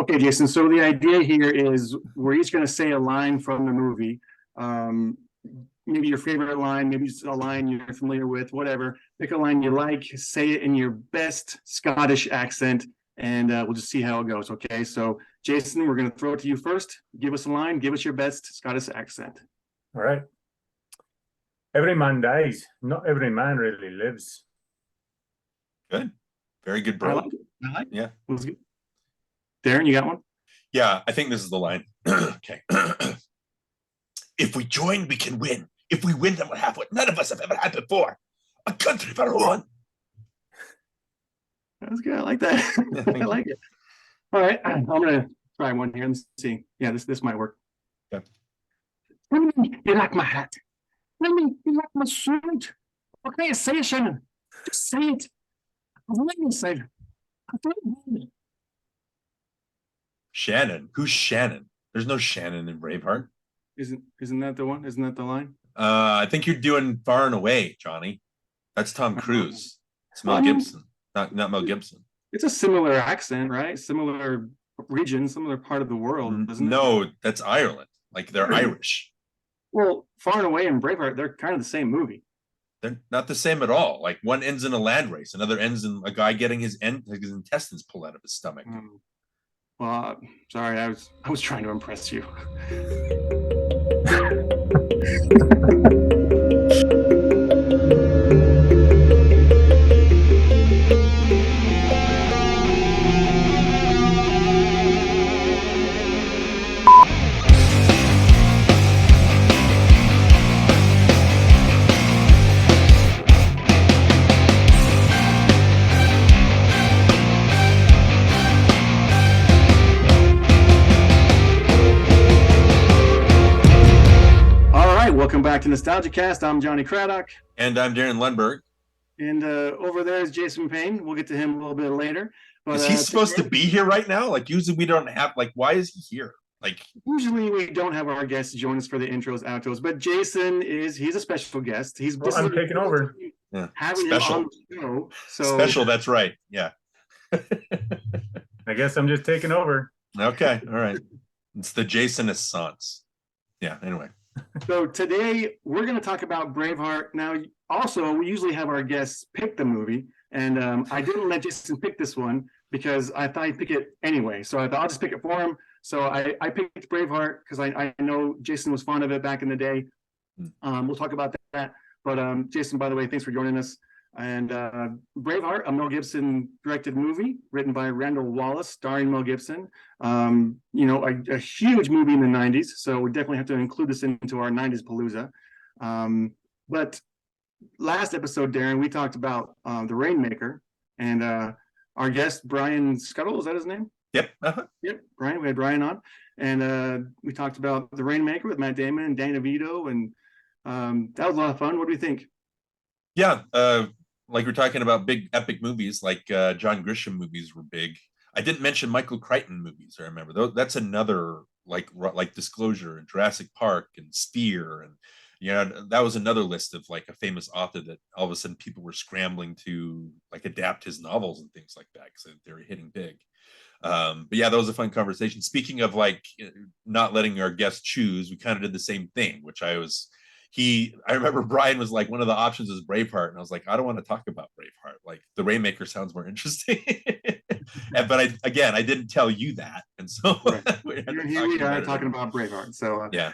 Okay, Jason. So the idea here is we're each going to say a line from the movie. Um, Maybe your favorite line, maybe just a line you're familiar with, whatever. Pick a line you like, say it in your best Scottish accent, and we'll just see how it goes. Okay. So, Jason, we're going to throw it to you first. Give us a line. Give us your best Scottish accent. All right. Every man dies. Not every man really lives. Good. Very good, bro. I like it. Yeah. It was good. Darin, you got one? Yeah, I think this is the line. Okay. If we join, we can win. If we win, then we'll have what none of us have ever had before. A country for one. That was good. I like that. Yeah, I like it. All right. I'm going to try one here and see. Yeah, this might work. Yeah. Tell me you like my hat. Tell me you like my suit. Okay, say it, Shannon. Just say it. I'm letting you say it. I don't want it. Shannon. Who's Shannon? There's no Shannon in Braveheart. Isn't that the one? Isn't that the line? I think you're doing Far and Away, Johnny. That's Tom Cruise. It's Mel Gibson, not Mel Gibson. It's a similar accent, right? Similar region, similar part of the world, isn't it? No, that's Ireland. Like they're Irish. Well, Far and Away and Braveheart, they're kind of the same movie. They're not the same at all. Like one ends in a land race, another ends in a guy getting his intestines pulled out of his stomach. Well, sorry, I was trying to impress you. Welcome back to NostalgiaCast. I'm Johnny Craddock. And I'm Darin Lundberg. And over there is Jason Payne. We'll get to him a little bit later. But, is he supposed to be here right now? Like, usually we don't have, like, why is he here? Like, usually we don't have our guests join us for the intros, outros, but Jason he's a special guest. I'm taking over. Yeah. Having Special. him on the show. So special, that's right. Yeah. I guess I'm just taking over. Okay. All right. It's the Jason Assance. Yeah. Anyway. So today we're going to talk about Braveheart. Now, also, we usually have our guests pick the movie, and I didn't let Jason pick this one because I thought he'd pick it anyway. So I thought I'll just pick it for him. So I picked Braveheart because I know Jason was fond of it back in the day. We'll talk about that. But Jason, by the way, thanks for joining us. And Braveheart, a Mel Gibson directed movie written by Randall Wallace, starring Mel Gibson. A huge movie in the 90s. So we definitely have to include this into our 90s Palooza. But last episode, Darin, we talked about The Rainmaker. And our guest, Brian Scuttle, is that his name? Yep. Yep, Brian. We had Brian on. And we talked about The Rainmaker with Matt Damon and Danny DeVito. And that was a lot of fun. What do you think? Yeah. Like we're talking about big epic movies, like John Grisham movies were big. I didn't mention Michael Crichton movies. I remember that's another like Disclosure and Jurassic Park and Sphere, and that was another list of like a famous author that all of a sudden people were scrambling to like adapt his novels and things like that because they were hitting big. But yeah, that was a fun conversation. Speaking of like not letting our guests choose, we kind of did the same thing, which I remember Brian was like, one of the options is Braveheart. And I was like, I don't want to talk about Braveheart. Like The Rainmaker sounds more interesting. But I didn't tell you that. And so here we are talking about Braveheart. So yeah.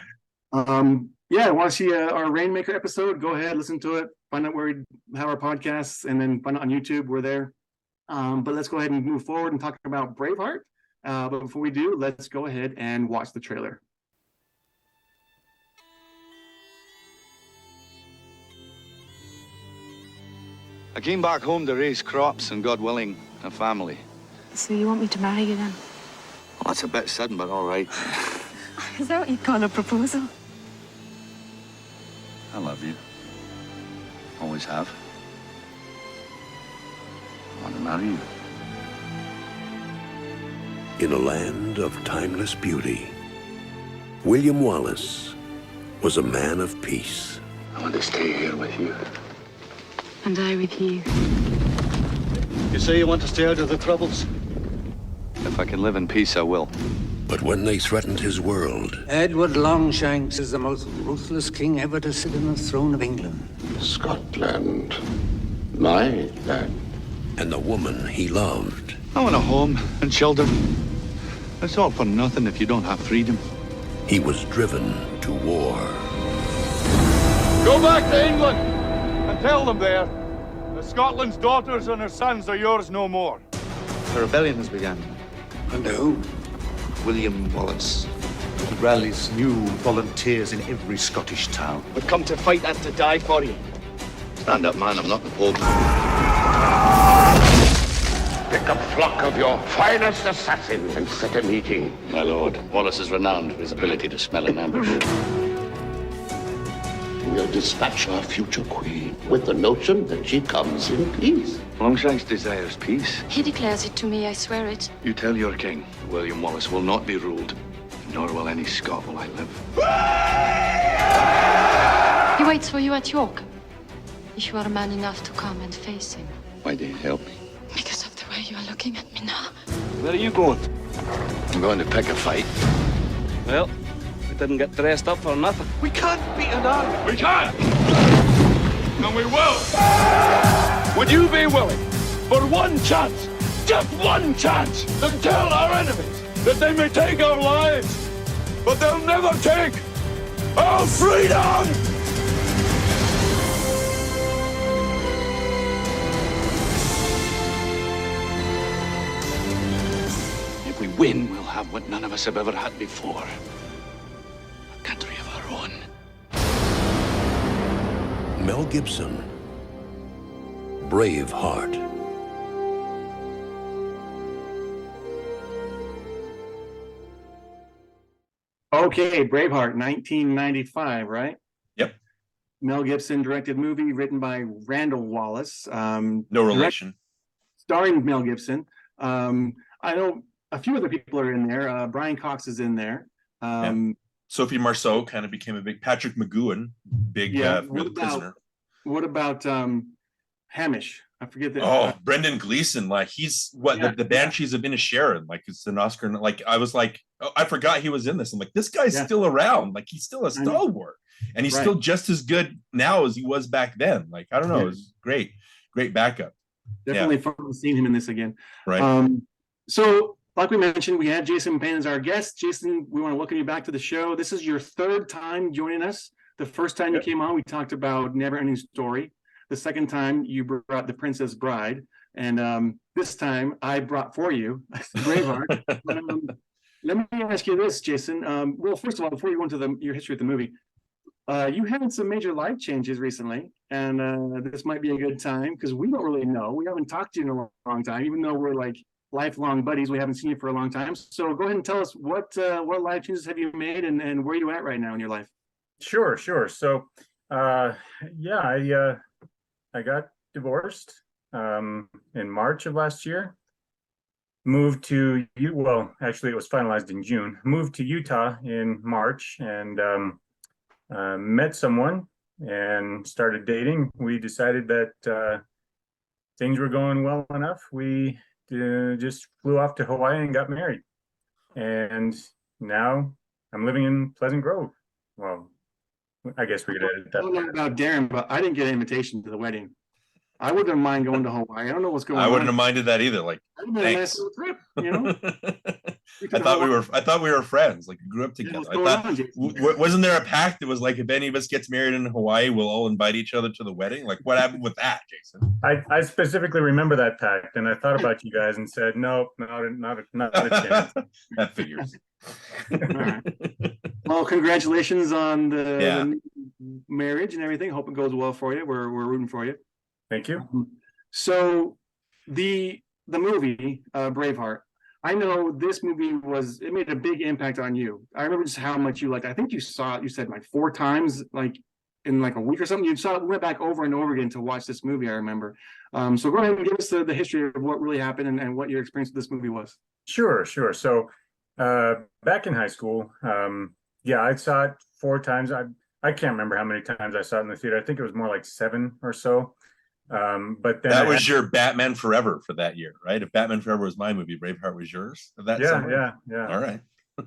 Want to see our Rainmaker episode? Go ahead, listen to it. Find out where we have our podcasts and then find out on YouTube. We're there. But let's go ahead and move forward and talk about Braveheart. But before we do, let's go ahead and watch the trailer. I came back home to raise crops and, God willing, a family. So you want me to marry you then? Well, that's a bit sudden, but all right. Is that what you call a proposal? I love you. Always have. I want to marry you. In a land of timeless beauty, William Wallace was a man of peace. I want to stay here with you. And I with you. You say you want to stay out of the troubles? If I can live in peace, I will. But when they threatened his world, Edward Longshanks is the most ruthless king ever to sit on the throne of England. Scotland, my land. and the woman he loved, I want a home and shelter. It's all for nothing if you don't have freedom. he was driven to war. Go back to England and tell them there that Scotland's daughters and her sons are yours no more. The rebellion has begun. Under who? William Wallace. He rallies new volunteers in every Scottish town. We've come to fight and to die for you. Stand up, man. I'm not the Pope. Pick a flock of your finest assassins and set a meeting. My lord, Wallace is renowned for his ability to smell an ambush. We'll dispatch our future queen with the notion that she comes in peace. Longshanks desires peace. He declares it to me, I swear it. You tell your king, William Wallace will not be ruled, nor will any Scot while I live. He waits for you at York. If you are man enough to come and face him. Why do you help me? Because of the way you are looking at me now. Where are you going? I'm going to pick a fight. Well, we didn't get dressed up for nothing. We can't beat an army. We can! And we will! Would you be willing, for one chance, just one chance, to tell our enemies that they may take our lives, but they'll never take our freedom? If we win, we'll have what none of us have ever had before. A country of our own. Mel Gibson, Braveheart. Okay, Braveheart, 1995, right? Yep. Mel Gibson directed movie written by Randall Wallace. No relation. Starring Mel Gibson. I know a few other people are in there. Brian Cox is in there. Sophie Marceau kind of became a big Patrick McGowan, big for the prisoner. What about Hamish? I forget that. Oh, Brendan Gleeson, like he's the Banshees of Inisherin, like it's an Oscar. Like I was like, oh, I forgot he was in this. I'm like, this guy's still around. Like he's still a stalwart, and he's still just as good now as he was back then. Like I don't know, it was great backup. Definitely fun seeing him in this again. Right. So, like we mentioned, we had Jason Payne as our guest. Jason, we want to welcome you back to the show. This is your third time joining us. The first time you came on, we talked about Never Ending Story. The second time, you brought The Princess Bride. And this time, I brought for you Braveheart. Let me ask you this, Jason. Well, first of all, before you go into your history of the movie, you had some major life changes recently. And this might be a good time because we don't really know. We haven't talked to you in a long time, even though we're like lifelong buddies. We haven't seen you for a long time. So go ahead and tell us what life changes have you made and where are you at right now in your life? Sure. So, I got divorced in March of last year. Moved to actually it was finalized in June. Moved to Utah in March and met someone and started dating. We decided that things were going well enough. We just flew off to Hawaii and got married. And now I'm living in Pleasant Grove. Well, I guess we could edit that. I don't know about Darin, but I didn't get an invitation to the wedding. I wouldn't mind going to Hawaii. I don't know what's going on. I wouldn't have minded that either. Like, thanks. Trip, you know? I thought we were friends. Like, we grew up together. Wasn't there a pact that was like, if any of us gets married in Hawaii, we'll all invite each other to the wedding? Like, what happened with that, Jason? I specifically remember that pact, and I thought about you guys and said, nope, not a chance. That figures. Right. Well, congratulations on the marriage and everything. Hope it goes well for you. We're rooting for you. Thank you. So the movie Braveheart, I know this movie it made a big impact on you. I remember just how much you liked. I think you saw it, you said like 4 times, like in like a week or something. You saw it, went back over and over again to watch this movie, I remember. So go ahead and give us the history of what really happened and what your experience with this movie was. Sure. So back in high school, I saw it 4 times. I can't remember how many times I saw it in the theater. I think it was more like 7 or so. But then that was your Batman Forever for that year, right? If Batman Forever was my movie, Braveheart was yours that summer? Yeah. All right.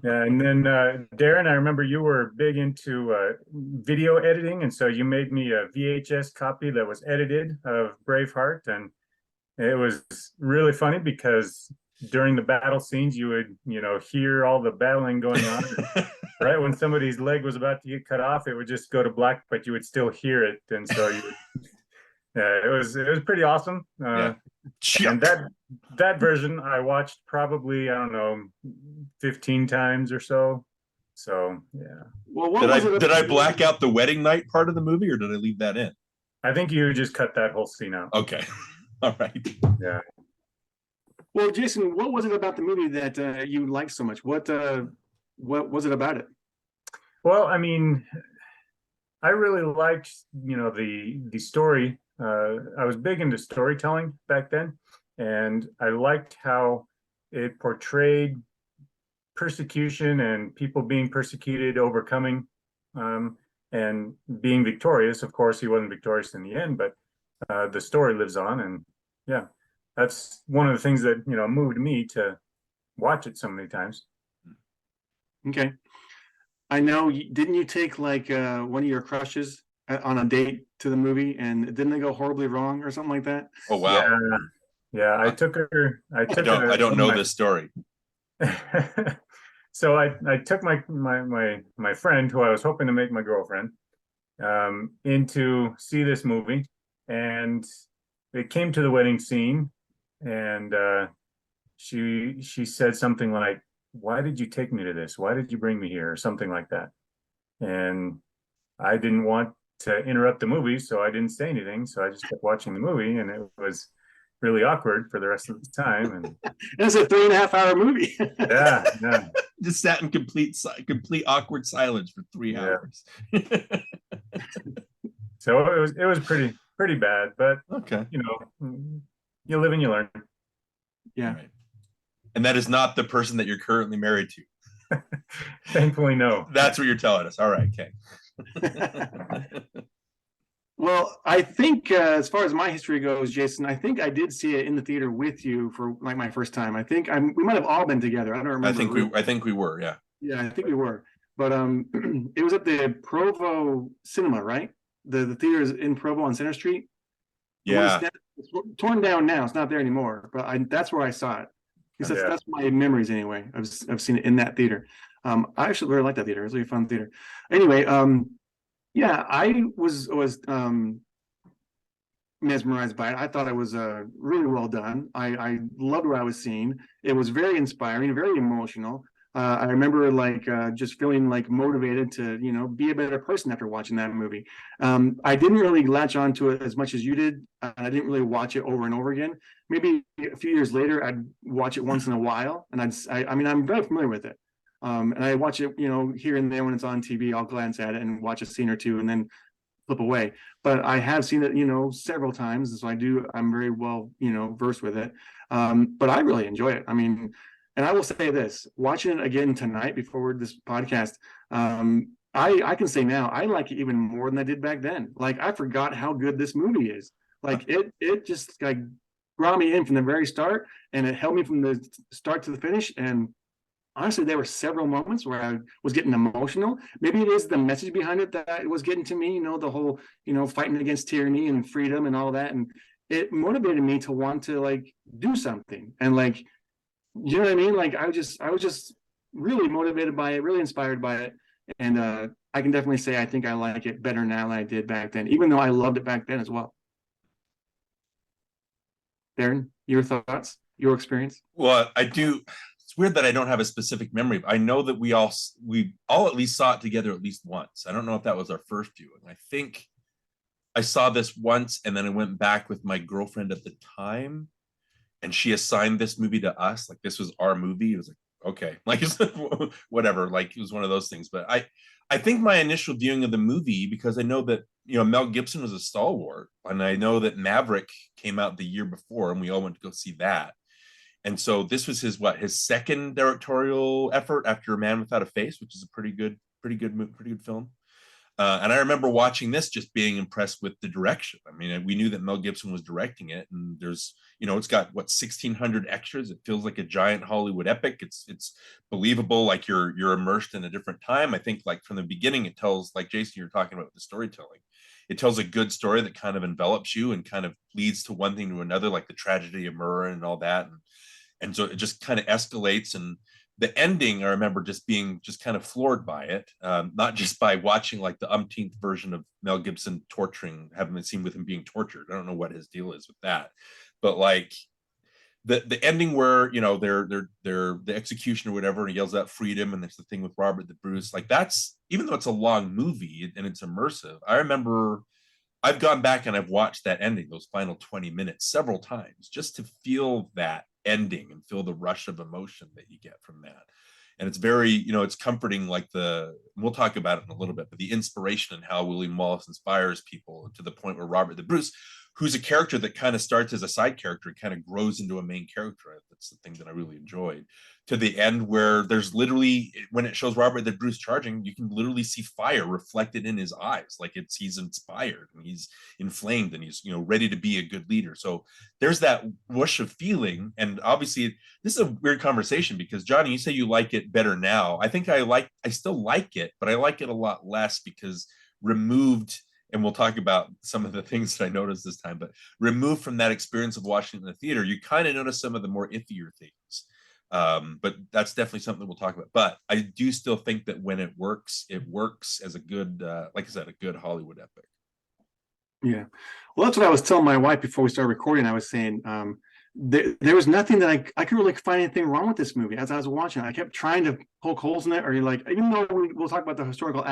Yeah, and then Darin, I remember you were big into video editing, and so you made me a VHS copy that was edited of Braveheart, and it was really funny because during the battle scenes, you would, hear all the battling going on. Right when somebody's leg was about to get cut off, it would just go to black, but you would still hear it, and so yeah, it was pretty awesome. Yeah. And that version I watched probably, I don't know, 15 times or so. So yeah. Well, did I black out the wedding night part of the movie, or did I leave that in? I think you just cut that whole scene out. Okay. All right. Yeah. Well, Jason, what was it about the movie that you liked so much? What was it about it? Well, I mean, I really liked, the story. I was big into storytelling back then, and I liked how it portrayed persecution and people being persecuted, overcoming, and being victorious. Of course, he wasn't victorious in the end, but the story lives on, and yeah, that's one of the things that moved me to watch it so many times. Okay, I know. Didn't you take like one of your crushes on a date to the movie, and didn't they go horribly wrong or something like that? Oh wow. Yeah. I took her. I don't know this story. So I took my friend, who I was hoping to make my girlfriend, in to see this movie, and it came to the wedding scene, and she said something like, "Why did you take me to this? Why did you bring me here?" or something like that. And I didn't want to interrupt the movie, so I didn't say anything. So I just kept watching the movie, and it was really awkward for the rest of the time. And it's a 3.5-hour movie. yeah. Just sat in complete awkward silence for 3 hours. So it was pretty bad, but okay, you live and you learn. Yeah. Right. And that is not the person that you're currently married to. Thankfully, no. That's what you're telling us. All right, okay. Well, I think as far as my history goes, Jason, I think I did see it in the theater with you for like my first time. I think we might have all been together. I don't remember. I think we were, yeah. Yeah, I think we were. But it was at the Provo Cinema, right? The theater is in Provo on Center Street. Yeah. It's torn down now. It's not there anymore. But that's where I saw it. Because that's my memories anyway. I've seen it in that theater. I actually really liked that theater. It was a really fun theater. Anyway, yeah, I was mesmerized by it. I thought it was really well done. I loved what I was seeing. It was very inspiring, very emotional. I remember just feeling like motivated to be a better person after watching that movie. I didn't really latch onto it as much as you did. I didn't really watch it over and over again. Maybe a few years later, I'd watch it once in a while, and I mean, I'm very familiar with it. And I watch it, here and there when it's on TV. I'll glance at it and watch a scene or two, and then flip away. But I have seen it, several times, so I'm very well, versed with it. But I really enjoy it. I mean, and I will say this: watching it again tonight before this podcast, I can say now I like it even more than I did back then. Like, I forgot how good this movie is. Like, it just like brought me in from the very start, and it held me from the start to the finish. And honestly, there were several moments where I was getting emotional. Maybe it is the message behind it that was getting to me, the whole, fighting against tyranny and freedom and all that. And it motivated me to want to do something. And you know what I mean? I was just really motivated by it, really inspired by it. And I can definitely say I think I like it better now than I did back then, even though I loved it back then as well. Darin, your thoughts, your experience? Well, I do. It's weird that I don't have a specific memory. I know that we all at least saw it together at least once. I don't know if that was our first viewing. I think I saw this once, and then I went back with my girlfriend at the time, and she assigned this movie to us. Like, this was our movie. It was like, okay, whatever. Like, it was one of those things. But I think my initial viewing of the movie, because I know that Mel Gibson was a stalwart, and I know that Maverick came out the year before, and we all went to go see that. And so this was his second directorial effort after Man Without a Face, which is a pretty good film. And I remember watching this, just being impressed with the direction. I mean, we knew that Mel Gibson was directing it, and there's, it's got what, 1,600 extras. It feels like a giant Hollywood epic. It's believable, like you're immersed in a different time. I think, like, from the beginning, it tells, like Jason, you're talking about the storytelling. It tells a good story that kind of envelops you and kind of leads to one thing to another, like the tragedy of Murrah and all that, and so it just kind of escalates. And the ending, I remember just being just kind of floored by it, not just by watching like the umpteenth version of Mel Gibson having been seen with him being tortured. I don't know what his deal is with that, but like the ending where, they're the execution or whatever, and he yells out freedom, and there's the thing with Robert the Bruce. Like, that's, even though it's a long movie and it's immersive, I remember I've gone back and I've watched that ending, those final 20 minutes, several times, just to feel that ending and feel the rush of emotion that you get from that. And it's very, it's comforting, like we'll talk about it in a little bit, but the inspiration and how William Wallace inspires people, to the point where Robert the Bruce, who's a character that kind of starts as a side character, kind of grows into a main character. That's the thing that I really enjoyed, to the end where there's literally, when it shows Robert the Bruce charging, you can literally see fire reflected in his eyes. Like, he's inspired and he's inflamed and he's, ready to be a good leader. So there's that whoosh of feeling. And obviously this is a weird conversation, because Jonny, you say you like it better now. I think I still like it, but I like it a lot less, because removed, and we'll talk about some of the things that I noticed this time, but removed from that experience of watching it in the theater, you kind of notice some of the more iffier things. But that's definitely something we'll talk about. But I do still think that when it works as a good, like I said, a good Hollywood epic. Yeah. Well, that's what I was telling my wife before we started recording. I was saying, there was nothing that I could really find anything wrong with this movie. As I was watching it, I kept trying to poke holes in it, or even though we'll talk about the historical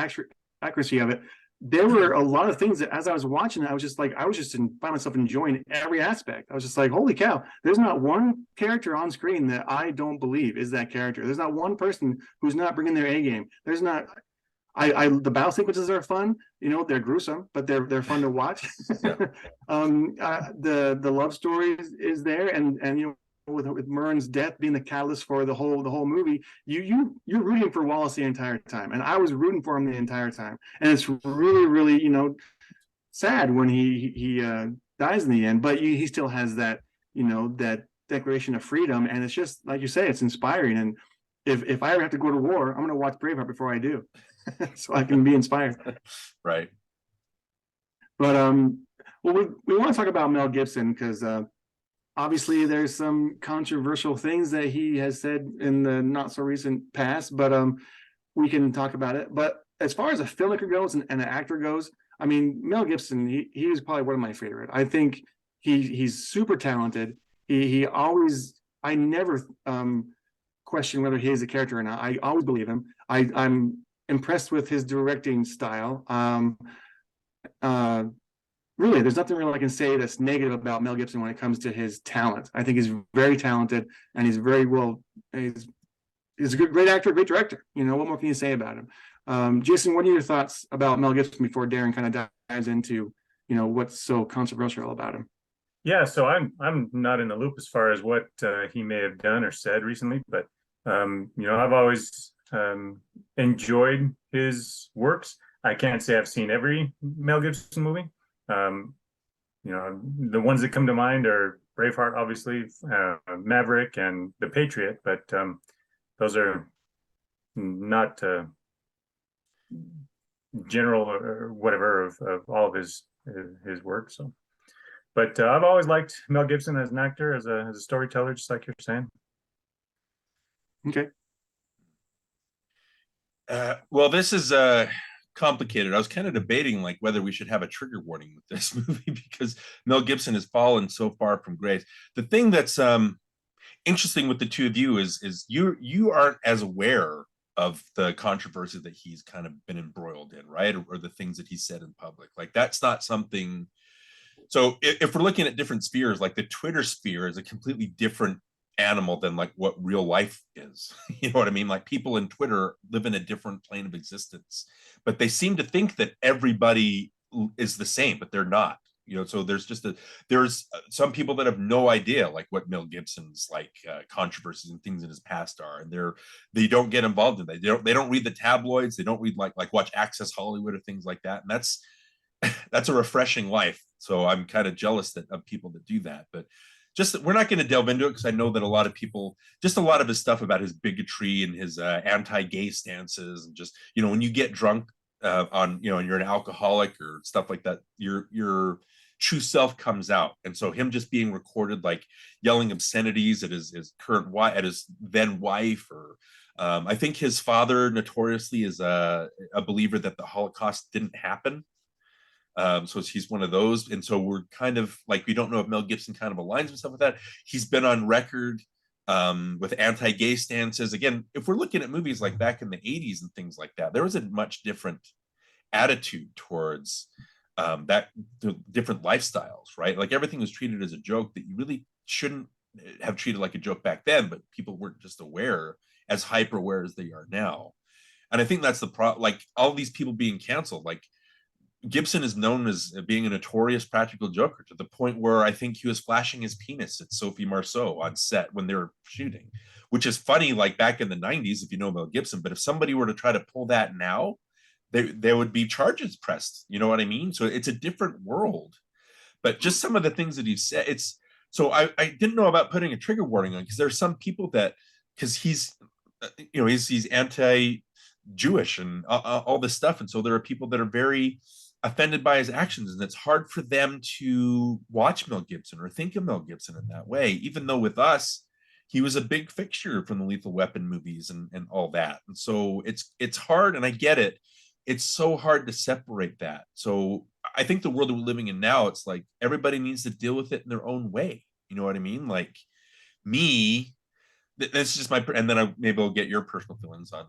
accuracy of it, there were a lot of things that, as I was watching it, I was just find myself enjoying every aspect. I was just like, holy cow, there's not one character on screen that I don't believe is that character. There's not one person who's not bringing their A game. There's not. The battle sequences are fun. They're gruesome, but they're fun to watch. The love story is there, and with Murren's death being the catalyst for the whole movie, you're rooting for Wallace the entire time, and I was rooting for him the entire time. And it's really, really, sad when he dies in the end, but he still has that, that declaration of freedom, and it's just like you say, it's inspiring. And if I ever have to go to war, I'm going to watch Braveheart before I do. So I can be inspired. Right. But well, we want to talk about Mel Gibson, because obviously there's some controversial things that he has said in the not so recent past, but we can talk about it. But as far as a filmmaker goes and an actor goes, I mean, Mel Gibson, he is probably one of my favorite. I think he's super talented. I never question whether he is a character or not. I always believe him. I'm impressed with his directing style. Really, there's nothing really I can say that's negative about Mel Gibson when it comes to his talent. I think he's very talented, and he's very well. He's a great actor, great director. What more can you say about him? Jason, what are your thoughts about Mel Gibson before Darin kind of dives into what's so controversial about him? Yeah, so I'm not in the loop as far as what he may have done or said recently, but I've always enjoyed his works. I can't say I've seen every Mel Gibson movie. The ones that come to mind are Braveheart, obviously, Maverick, and The Patriot, but those are not general or whatever of all of his work. So, but I've always liked Mel Gibson as an actor, as a storyteller, just like you're saying. Okay. Well, this is complicated. I was kind of debating like whether we should have a trigger warning with this movie, because Mel Gibson has fallen so far from grace. The thing that's interesting with the two of you is you aren't as aware of the controversy that he's kind of been embroiled in, right? Or the things that he said in public. Like, that's not something. So if we're looking at different spheres, like the Twitter sphere is a completely different animal than like what real life is. You know what I mean? Like, people in Twitter live in a different plane of existence, but they seem to think that everybody is the same, but they're not. So there's some people that have no idea like what Mel Gibson's like controversies and things in his past are, and they don't get involved in that. They don't read the tabloids. They don't read like watch Access Hollywood or things like that. And that's a refreshing life. So I'm kind of jealous of people that do that. But just we're not going to delve into it because I know that a lot of people, just a lot of his stuff about his bigotry and his anti-gay stances, and just when you get drunk and you're an alcoholic or stuff like that, your true self comes out. And so him just being recorded like yelling obscenities at his current wife, at his then wife, or I think his father notoriously is a believer that the Holocaust didn't happen. So he's one of those. And so we're kind of like, we don't know if Mel Gibson kind of aligns himself with that. He's been on record with anti-gay stances. Again, if we're looking at movies like back in the 80s and things like that, there was a much different attitude towards the different lifestyles, right? Like everything was treated as a joke that you really shouldn't have treated like a joke back then, but people weren't just as hyper aware as they are now. And I think that's the problem. Like all these people being canceled, like Gibson is known as being a notorious practical joker, to the point where I think he was flashing his penis at Sophie Marceau on set when they were shooting, which is funny, like back in the 90s, if you know Mel Gibson. But if somebody were to try to pull that now, there would be charges pressed. You know what I mean? So it's a different world. But just some of the things that he said, I didn't know about putting a trigger warning on, because there's some people that, because he's anti-Jewish and all this stuff. And so there are people that are very offended by his actions, and it's hard for them to watch Mel Gibson or think of Mel Gibson in that way, even though with us he was a big fixture from the Lethal Weapon movies and all that. And so it's hard, and I get it. It's so hard to separate that. So I think the world that we're living in now, it's like everybody needs to deal with it in their own way. You know what I mean? Like me, that's just and then maybe I'll get your personal feelings on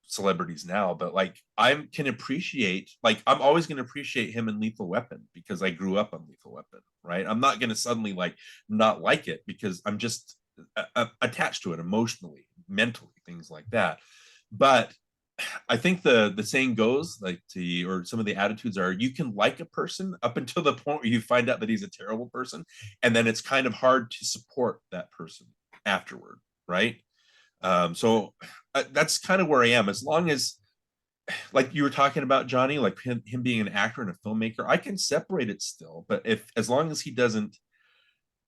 celebrities now, but like I'm always going to appreciate him in Lethal Weapon because I grew up on Lethal Weapon, right? I'm not going to suddenly like not like it because I'm just attached to it emotionally, mentally, things like that. But I think the saying goes or some of the attitudes are, you can like a person up until the point where you find out that he's a terrible person, and then it's kind of hard to support that person afterward, right? So that's kind of where I am. As long as, like you were talking about, Johnny, like him being an actor and a filmmaker, I can separate it still. But as long as he doesn't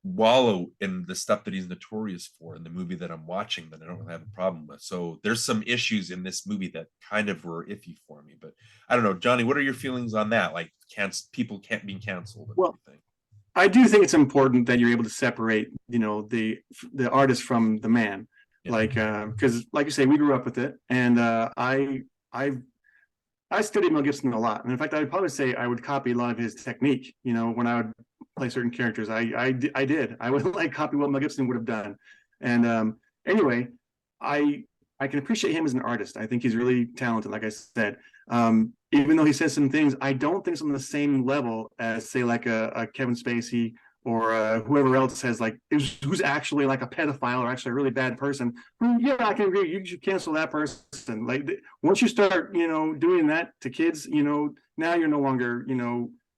wallow in the stuff that he's notorious for in the movie that I'm watching, then I don't really have a problem with. So there's some issues in this movie that kind of were iffy for me. But I don't know, Johnny, what are your feelings on that? Like, people can't be canceled. Well, I do think it's important that you're able to separate, the artist from the man. Yeah. Like, because like you say, we grew up with it, and I studied Mel Gibson a lot, and in fact, I would probably say I would copy a lot of his technique. When I would play certain characters, I did. I would like copy what Mel Gibson would have done. And anyway, I can appreciate him as an artist. I think he's really talented. Like I said, even though he says some things, I don't think it's on the same level as, say, like a Kevin Spacey or whoever else has who's actually like a pedophile or actually a really bad person. Yeah, I can agree. You should cancel that person. Like once you start, doing that to kids, now you're no longer,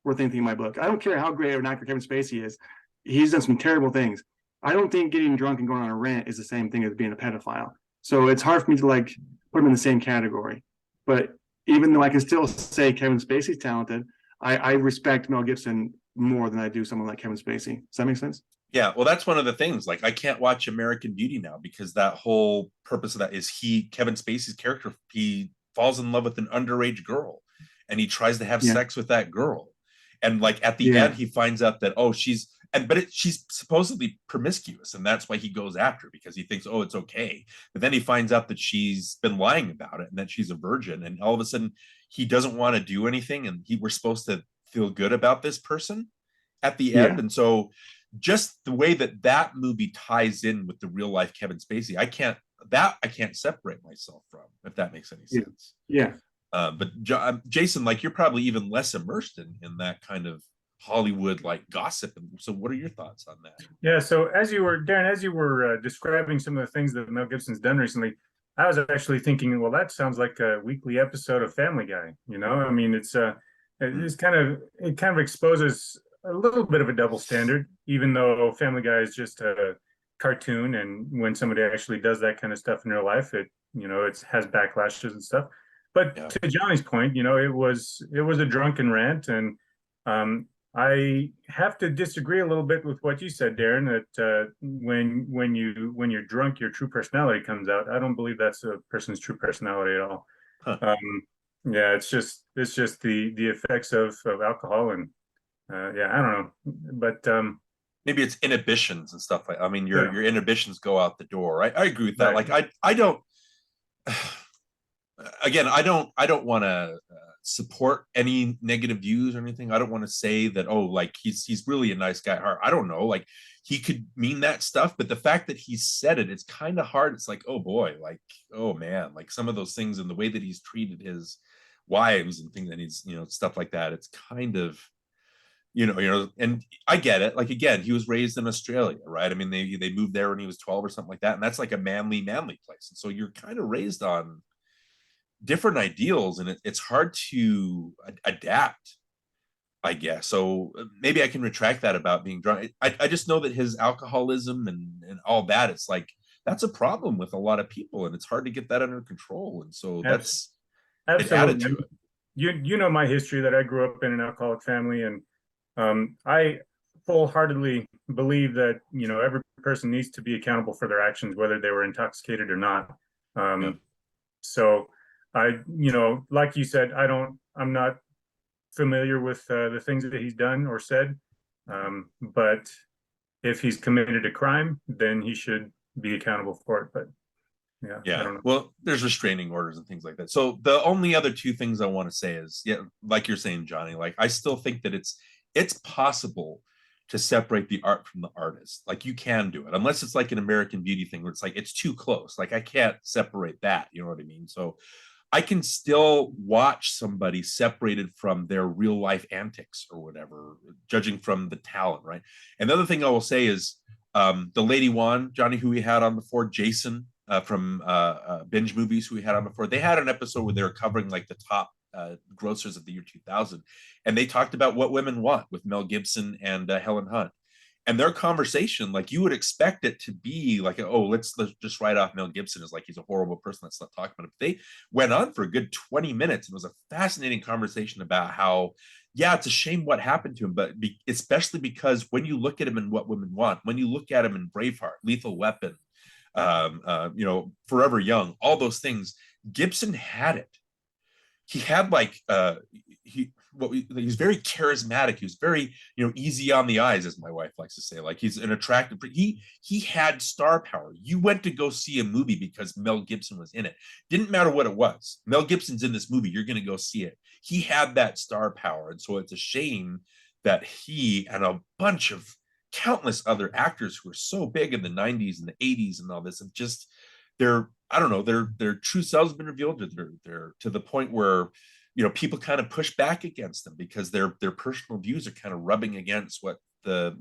worth anything in my book. I don't care how great of an actor Kevin Spacey is. He's done some terrible things. I don't think getting drunk and going on a rant is the same thing as being a pedophile. So it's hard for me to put him in the same category. But even though I can still say Kevin Spacey's talented, I respect Mel Gibson more than I do someone like Kevin Spacey. Does that make sense? Yeah, well, that's one of the things. Like, I can't watch American Beauty now because that whole purpose of that is Kevin Spacey's character, he falls in love with an underage girl and he tries to have sex with that girl. And like at the end, he finds out that, she's supposedly promiscuous, and that's why he goes after her, because he thinks, it's okay. But then he finds out that she's been lying about it and that she's a virgin, and all of a sudden he doesn't want to do anything, and we're supposed to feel good about this person at the end. And so just the way that movie ties in with the real life Kevin Spacey, I can't separate myself from, if that makes any sense. But Jason, like, you're probably even less immersed in that kind of Hollywood gossip. And so what are your thoughts on that? Yeah, so Darin, as you were describing some of the things that Mel Gibson's done recently, I was actually thinking, well, that sounds like a weekly episode of Family Guy. I mean, it's it kind of exposes a little bit of a double standard, even though Family Guy is just a cartoon, and when somebody actually does that kind of stuff in real life, it has backlashes and stuff. But to Johnny's point, it was a drunken rant, and I have to disagree a little bit with what you said, Darin, that when you're drunk, your true personality comes out. I don't believe that's a person's true personality at all. Huh. Yeah, it's just the effects of alcohol, and I don't know, but maybe it's inhibitions and stuff like. I mean, your inhibitions go out the door. I agree with that. Right. Like I don't. Again, I don't want to support any negative views or anything. I don't want to say that, oh, like he's really a nice guy at heart. I don't know, like he could mean that stuff, but the fact that he said it, it's kind of hard. It's like, oh boy, like, oh man, like some of those things and the way that he's treated his wives and things, and he's stuff like that. It's kind of and I get it. Like, again, he was raised in Australia, right? I mean, they moved there when he was 12 or something like that, and that's like a manly place, and so you're kind of raised on different ideals, and it's hard to adapt, I guess. So maybe I can retract that about being drunk. I just know that his alcoholism and all that, it's like that's a problem with a lot of people, and it's hard to get that under control, and so that's absolutely to it. You know my history, that I grew up in an alcoholic family, and I full-heartedly believe that every person needs to be accountable for their actions, whether they were intoxicated or not. So I, like you said, I'm not familiar with the things that he's done or said, but if he's committed a crime, then he should be accountable for it. But I don't know. Well, there's restraining orders and things like that. So the only other two things I want to say is, like you're saying, Johnny, like I still think that it's possible to separate the art from the artist. Like you can do it, unless it's like an American Beauty thing where it's like it's too close. Like I can't separate that. You know what I mean? So I can still watch somebody separated from their real life antics or whatever, judging from the talent, right? And the other thing I will say is the Lady One, Johnny, who we had on before, Jason from Binge Movies, who we had on before, they had an episode where they were covering like the top grossers of the year 2000, and they talked about What Women Want with Mel Gibson and Helen Hunt. And their conversation, like you would expect it to be like, oh, let's just write off Mel Gibson as like he's a horrible person. Let's not talk about it. But they went on for a good 20 minutes. And it was a fascinating conversation about how, it's a shame what happened to him, but especially because when you look at him in What Women Want, when you look at him in Braveheart, Lethal Weapon, Forever Young, all those things, Gibson had it. He had like he's very charismatic. He was very easy on the eyes, as my wife likes to say. Like he's an attractive. He had star power. You went to go see a movie because Mel Gibson was in it. Didn't matter what it was. Mel Gibson's in this movie. You're going to go see it. He had that star power, and so it's a shame that he and a bunch of countless other actors who were so big in the 90s and the 80s and all this, and just their true selves have been revealed. They're to the point where people kind of push back against them because their personal views are kind of rubbing against what the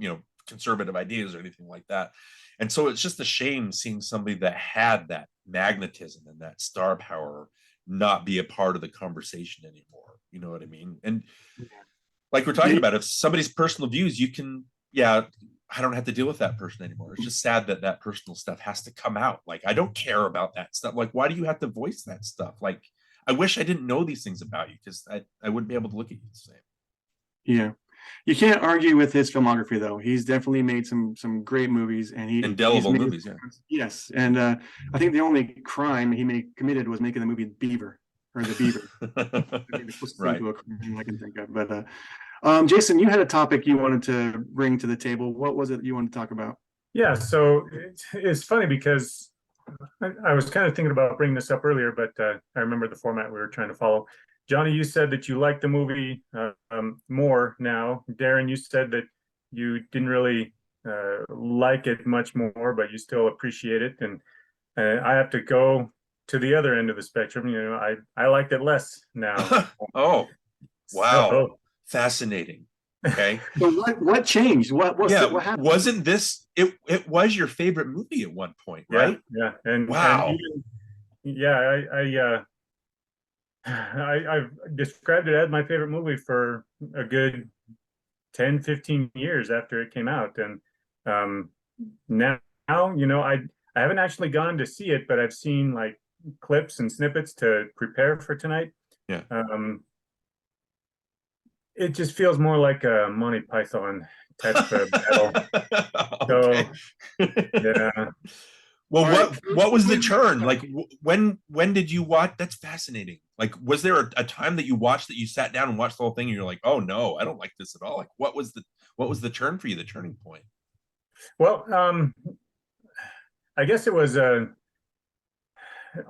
conservative ideas or anything like that. And so it's just a shame seeing somebody that had that magnetism and that star power not be a part of the conversation anymore. You know what I mean? And like we're talking about, if somebody's personal views, you can, I don't have to deal with that person anymore. It's just sad that that personal stuff has to come out. Like, I don't care about that stuff. Like, why do you have to voice that stuff? Like, I wish I didn't know these things about you, because I wouldn't be able to look at you the same. Yeah. You can't argue with his filmography, though. He's definitely made some great movies, and indelible movies. Yeah. Yes, and I think the only crime he committed was making the movie Beaver, or The Beaver. Right. I can think of. But Jason, you had a topic you wanted to bring to the table. What was it you wanted to talk about? Yeah, so it's funny because I was kind of thinking about bringing this up earlier, but I remember the format we were trying to follow. Johnny, you said that you liked the movie more now. Darin, you said that you didn't really like it much more, but you still appreciate it. And I have to go to the other end of the spectrum. I liked it less now. Oh, wow. So, fascinating. Okay. So what changed? What happened? Wasn't this it was your favorite movie at one point, right? Yeah. And wow. and even, I've described it as my favorite movie for a good 10, 15 years after it came out. And um, now, I haven't actually gone to see it, but I've seen like clips and snippets to prepare for tonight. Yeah. It just feels more like a Monty Python type of battle. Okay. So, yeah. Well, All right. what was the turn? Like when did you watch? That's fascinating. Like, was there a time that you watched that you sat down and watched the whole thing and you're like, oh no, I don't like this at all? Like, what was the turn for you, the turning point? Well, I guess it was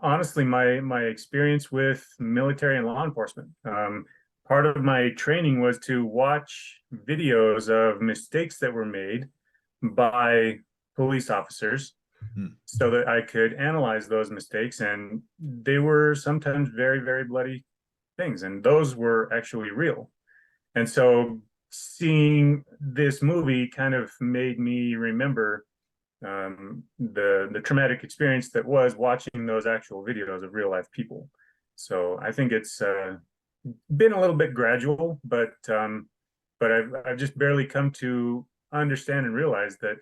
honestly my experience with military and law enforcement. Part of my training was to watch videos of mistakes that were made by police officers so that I could analyze those mistakes. And they were sometimes very, very bloody things. And those were actually real. And so seeing this movie kind of made me remember the traumatic experience that was watching those actual videos of real life people. So I think it's been a little bit gradual, but I've just barely come to understand and realize that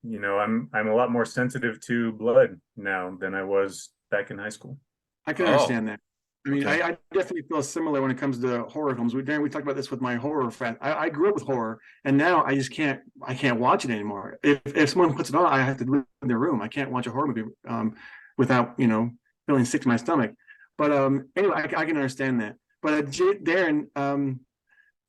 I'm a lot more sensitive to blood now than I was back in high school. I can understand that. I mean, Okay. I definitely feel similar when it comes to horror films. Darren, we talked about this with my horror fan. I grew up with horror, and now I just can't watch it anymore. If someone puts it on, I have to leave their room. I can't watch a horror movie without feeling sick to my stomach. But anyway, I can understand that. But Darren,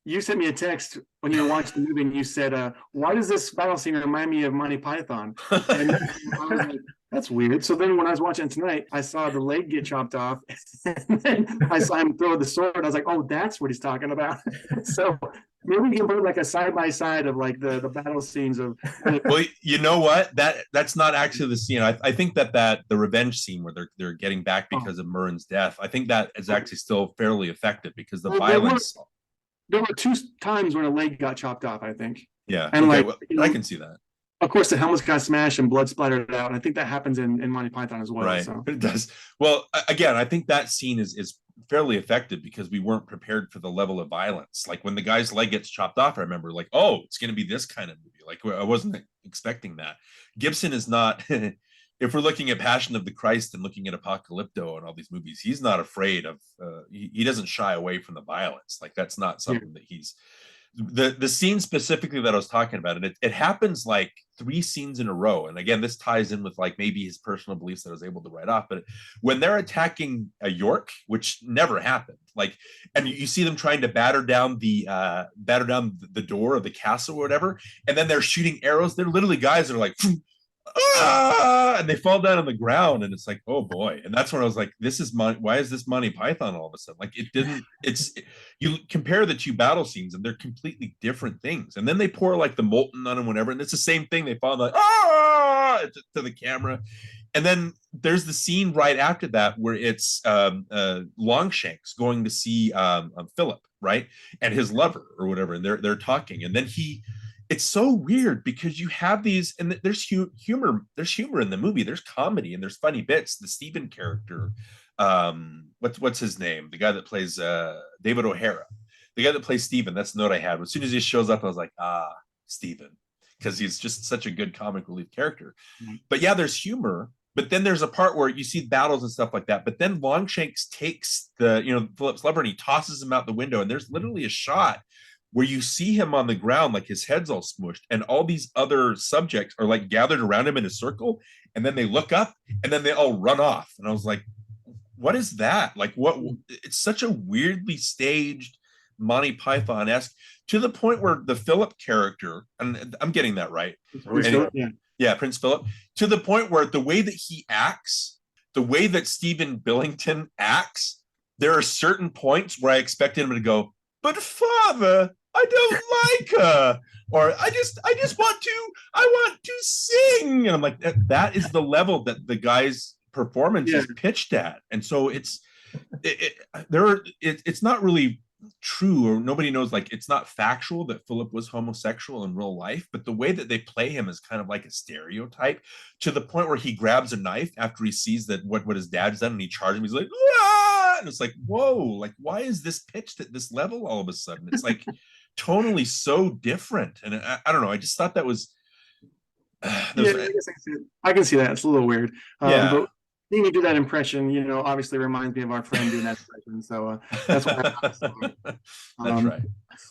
you sent me a text when you were watching the movie, and you said, "Why does this battle scene remind me of Monty Python?" And I was like, "That's weird." So then, when I was watching it tonight, I saw the leg get chopped off, and then I saw him throw the sword. I was like, "Oh, that's what he's talking about." So maybe we can put like a side by side of like the battle scenes of. Well, you know what? That's not actually the scene. I think that the revenge scene where they're getting back because of Murren's death. I think that is actually still fairly effective because the violence. There were two times when a leg got chopped off, I think. Yeah. And okay, like well, I can see that. Of course, the helmets got smashed and blood splattered out. And I think that happens in Monty Python as well. Right. So. It does. Well, again, I think that scene is fairly effective because we weren't prepared for the level of violence. Like when the guy's leg gets chopped off, I remember like, oh, it's going to be this kind of movie. Like I wasn't expecting that. Gibson is not. If we're looking at Passion of the Christ and looking at Apocalypto and all these movies, he's not afraid of. He doesn't shy away from the violence. Like that's not something that he's. The scene specifically that I was talking about, and it happens like 3 scenes in a row. And again, this ties in with like maybe his personal beliefs that I was able to write off. But when they're attacking York, which never happened, like, and you see them trying to batter down the door of the castle or whatever, and then they're shooting arrows. They're literally guys that are like. And they fall down on the ground, and it's like, oh boy. And that's when I was like, why is this Monty Python all of a sudden? Like you compare the 2 battle scenes and they're completely different things. And then they pour like the molten on and whatever, and it's the same thing. They fall like to the camera. And then there's the scene right after that where it's Longshanks going to see Philip, right? And his lover or whatever, and they're talking, and then it's so weird because you have these, and there's humor in the movie. There's comedy and there's funny bits. The Stephen character, what's his name? The guy that plays David O'Hara, the guy that plays Stephen. That's the note I had. As soon as he shows up, I was like, Stephen, because he's just such a good comic relief character. Mm-hmm. But yeah, there's humor. But then there's a part where you see battles and stuff like that. But then Longshanks takes Philip's lover and he tosses him out the window, and there's literally a shot where you see him on the ground, like his head's all smushed, and all these other subjects are like gathered around him in a circle, and then they look up, and then they all run off. And I was like, what is that? Like, what? It's such a weirdly staged Monty Python-esque, to the point where the Philip character, and I'm getting that right. Yeah, Prince Philip, to the point where the way that he acts, the way that Stephen Billington acts, there are certain points where I expected him to go, but father, I don't like her, or I want to sing, and I'm like, that is the level that the guy's performance is pitched at, and so it's not really true, or nobody knows, like it's not factual that Philip was homosexual in real life, but the way that they play him is kind of like a stereotype, to the point where he grabs a knife after he sees that what his dad's done, and he charges him. He's like, that? And it's like, whoa, like, why is this pitched at this level all of a sudden? It's like tonally so different. And I don't know. I just thought that was, Yeah, I guess I can see that. It's a little weird. yeah. But seeing you do that impression, obviously reminds me of our friend doing that impression. So that's why I saw it. That's right.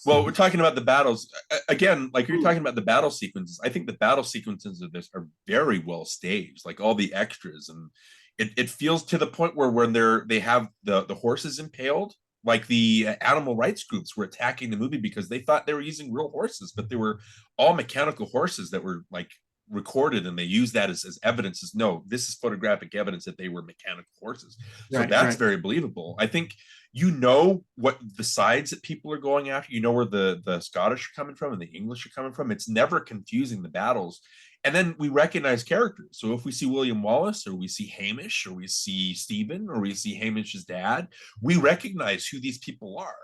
Well, we're talking about the battles again, like you're talking about the battle sequences. I think the battle sequences of this are very well staged, like all the extras, and it feels to the point where when they have the horses impaled, like the animal rights groups were attacking the movie because they thought they were using real horses, but they were all mechanical horses that were like recorded, and they use that as evidence. As no, this is photographic evidence that they were mechanical horses. So that's very believable. I think what the sides that people are going after, where the Scottish are coming from and the English are coming from. It's never confusing, the battles. And then we recognize characters. So if we see William Wallace, or we see Hamish, or we see Stephen, or we see Hamish's dad, we recognize who these people are.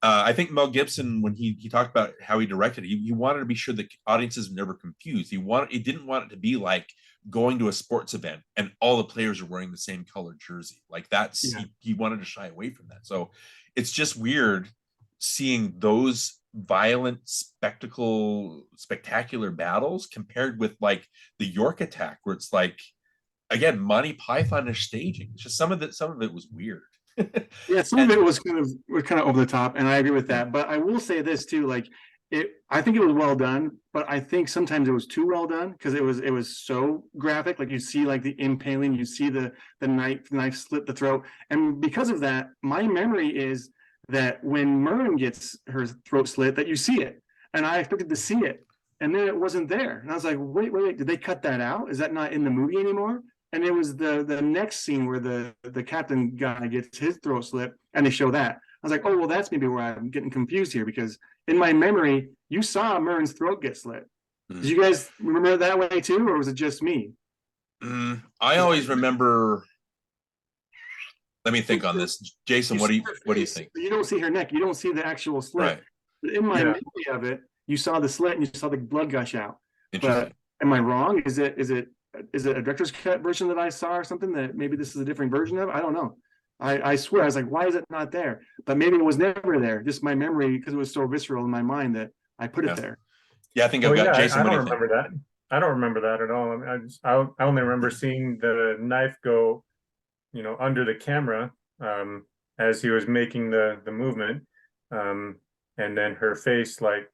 I think Mel Gibson, when he talked about how he directed it, he wanted to be sure that audiences were never confused. He didn't want it to be like going to a sports event and all the players are wearing the same colored jersey. Like he wanted to shy away from that. So it's just weird seeing those violent spectacular battles compared with like the York attack, where it's like, again, Monty Python-ish staging. It's just some of it was weird. Yeah, some of it was kind of over the top, and I agree with that. But I will say this too, like I think it was well done, but I think sometimes it was too well done because it was so graphic. Like you see like the impaling, you see the knife slit the throat, and because of that, my memory is that when Myrn gets her throat slit, that you see it, and I expected to see it, and then it wasn't there, and I was like, wait, did they cut that out? Is that not in the movie anymore? And it was the next scene where the captain guy gets his throat slit, and they show that. I was like, oh, well, that's maybe where I'm getting confused here, because in my memory, you saw Myrn's throat get slit. Did you guys remember it that way too, or was it just me? I always remember. Let me think on this, Jason. What do you think? You don't see her neck. You don't see the actual slit. Right. But in my memory of it, you saw the slit and you saw the blood gush out. But am I wrong? Is it a director's cut version that I saw, or something that maybe this is a different version of? I don't know. I swear, I was like, why is it not there? But maybe it was never there. Just my memory, because it was so visceral in my mind that I put it there. Yeah, I think I've got Jason. I don't remember that. I don't remember that at all. I mean, I only remember seeing the knife go, under the camera as he was making the movement, and then her face like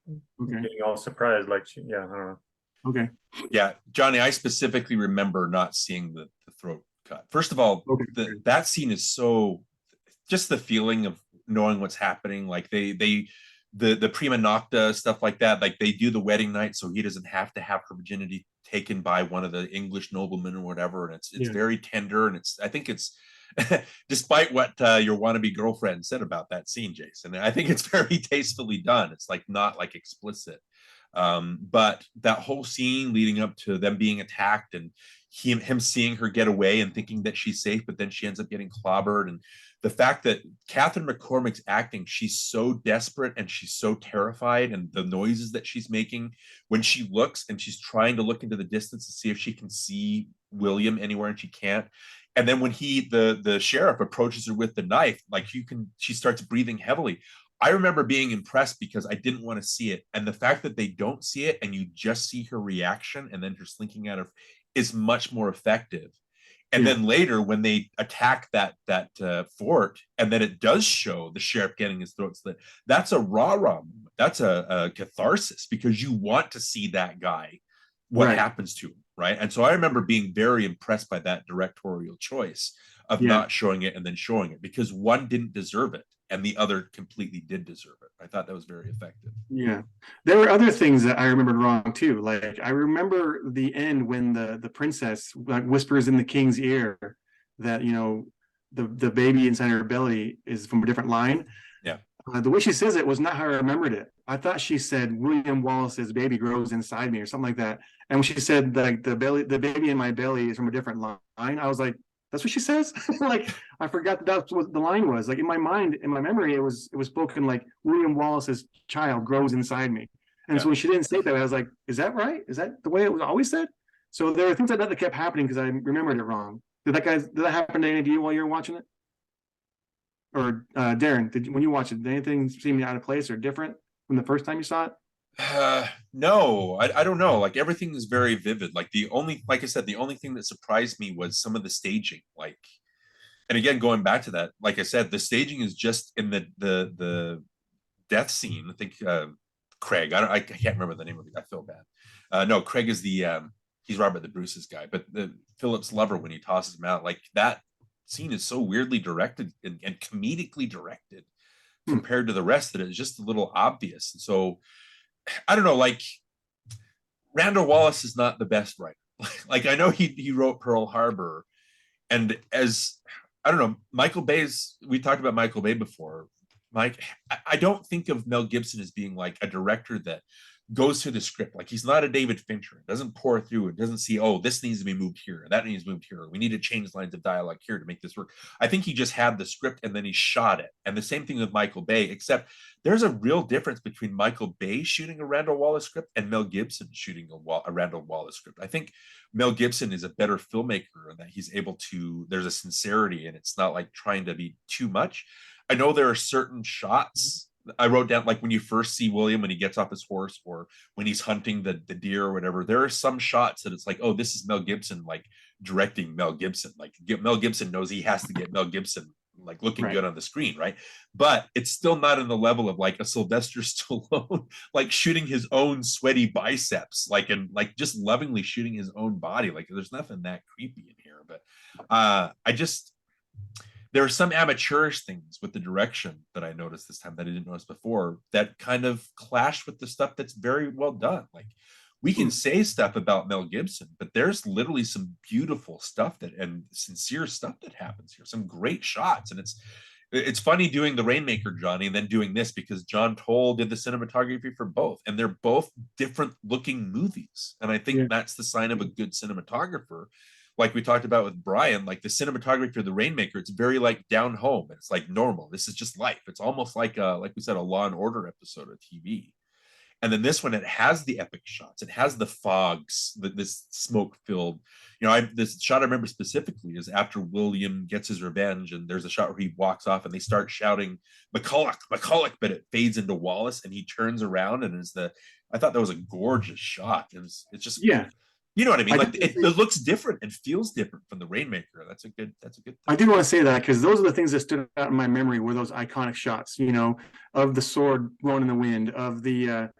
getting all surprised, like I don't know. Okay. Yeah, Johnny, I specifically remember not seeing the throat cut. First of all, that scene is so, just the feeling of knowing what's happening. Like the prima nocta stuff like that. Like they do the wedding night so he doesn't have to have her virginity taken by one of the English noblemen or whatever. And it's very tender, and I think it's despite what your wannabe girlfriend said about that scene, Jason, I think it's very tastefully done. It's like not like explicit. But that whole scene leading up to them being attacked and him seeing her get away and thinking that she's safe, but then she ends up getting clobbered, and the fact that Catherine McCormick's acting, she's so desperate and she's so terrified, and the noises that she's making when she looks and she's trying to look into the distance to see if she can see William anywhere, and she can't. And then when the sheriff approaches her with the knife, like she starts breathing heavily. I remember being impressed because I didn't want to see it. And the fact that they don't see it and you just see her reaction and then her slinking out of is much more effective. And then later when they attack that fort, and then it does show the sheriff getting his throat slit, that's a rah-rah moment. That's a catharsis, because you want to see that guy, what happens to him, right? And so I remember being very impressed by that directorial choice of not showing it and then showing it, because one didn't deserve it and the other completely did deserve it. I thought that was very effective. Yeah. There were other things that I remembered wrong too. Like I remember the end when the princess like whispers in the king's ear that, the baby inside her belly is from a different line. Yeah. The way she says it was not how I remembered it. I thought she said William Wallace's baby grows inside me or something like that. And when she said like the baby in my belly is from a different line, I was like, that's what she says? Like, I forgot that's what the line was. Like in my mind, in my memory, it was spoken like William Wallace's child grows inside me. And so when she didn't say that, I was like, is that right? Is that the way it was always said? So there were things like that kept happening because I remembered it wrong. Did that happen to any of you while you were watching it? or Darren, when you watched it, did anything seem out of place or different from the first time you saw it? No, I don't know. Like everything is very vivid. Like I said, the only thing that surprised me was some of the staging. Like, and again, going back to that, like I said, the staging is just in the death scene. I think Craig. I can't remember the name of it. I feel bad. No, Craig is the he's Robert the Bruce's guy, but the Philip's lover when he tosses him out, like that scene is so weirdly directed and comedically directed compared to the rest that it's just a little obvious. So I don't know, like Randall Wallace is not the best writer. Like I know he wrote Pearl Harbor, and as I don't know, Michael Bay's. We talked about Michael Bay before. Mike, I don't think of Mel Gibson as being like a director that goes through the script. Like he's not a David Fincher. It doesn't pour through. It doesn't see, oh, this needs to be moved here. That needs to be moved here. We need to change lines of dialogue here to make this work. I think he just had the script and then he shot it. And the same thing with Michael Bay, except there's a real difference between Michael Bay shooting a Randall Wallace script and Mel Gibson shooting a Randall Wallace script. I think Mel Gibson is a better filmmaker and that he's able to, there's a sincerity and it's not like trying to be too much. I know there are certain shots I wrote down, like when you first see William when he gets off his horse or when he's hunting the deer or whatever, there are some shots that it's like, oh, this is Mel Gibson, like directing Mel Gibson. Like Mel Gibson knows he has to get Mel Gibson like looking good on the screen, right? But it's still not in the level of like a Sylvester Stallone, like shooting his own sweaty biceps, like and like just lovingly shooting his own body. Like there's nothing that creepy in here. But there are some amateurish things with the direction that I noticed this time that I didn't notice before that kind of clash with the stuff that's very well done. Like we can say stuff about Mel Gibson, but there's literally some beautiful stuff and sincere stuff that happens here. Some great shots. And it's funny doing The Rainmaker, Johnny, and then doing this because John Toll did the cinematography for both. And they're both different looking movies. And I think that's the sign of a good cinematographer. Like we talked about with Brian, like the cinematography for The Rainmaker, it's very like down home. It's like normal. This is just life. It's almost like we said, a Law and Order episode of TV. And then this one, it has the epic shots. It has the fogs, this smoke filled. You know, this shot I remember specifically is after William gets his revenge, and there's a shot where he walks off and they start shouting McCulloch, McCulloch, but it fades into Wallace and he turns around and I thought that was a gorgeous shot. It's just you know what I mean? Like it looks different and feels different from The Rainmaker. That's a good thing. I did want to say that because those are the things that stood out in my memory were those iconic shots, you know, of the sword blowing in the wind, of the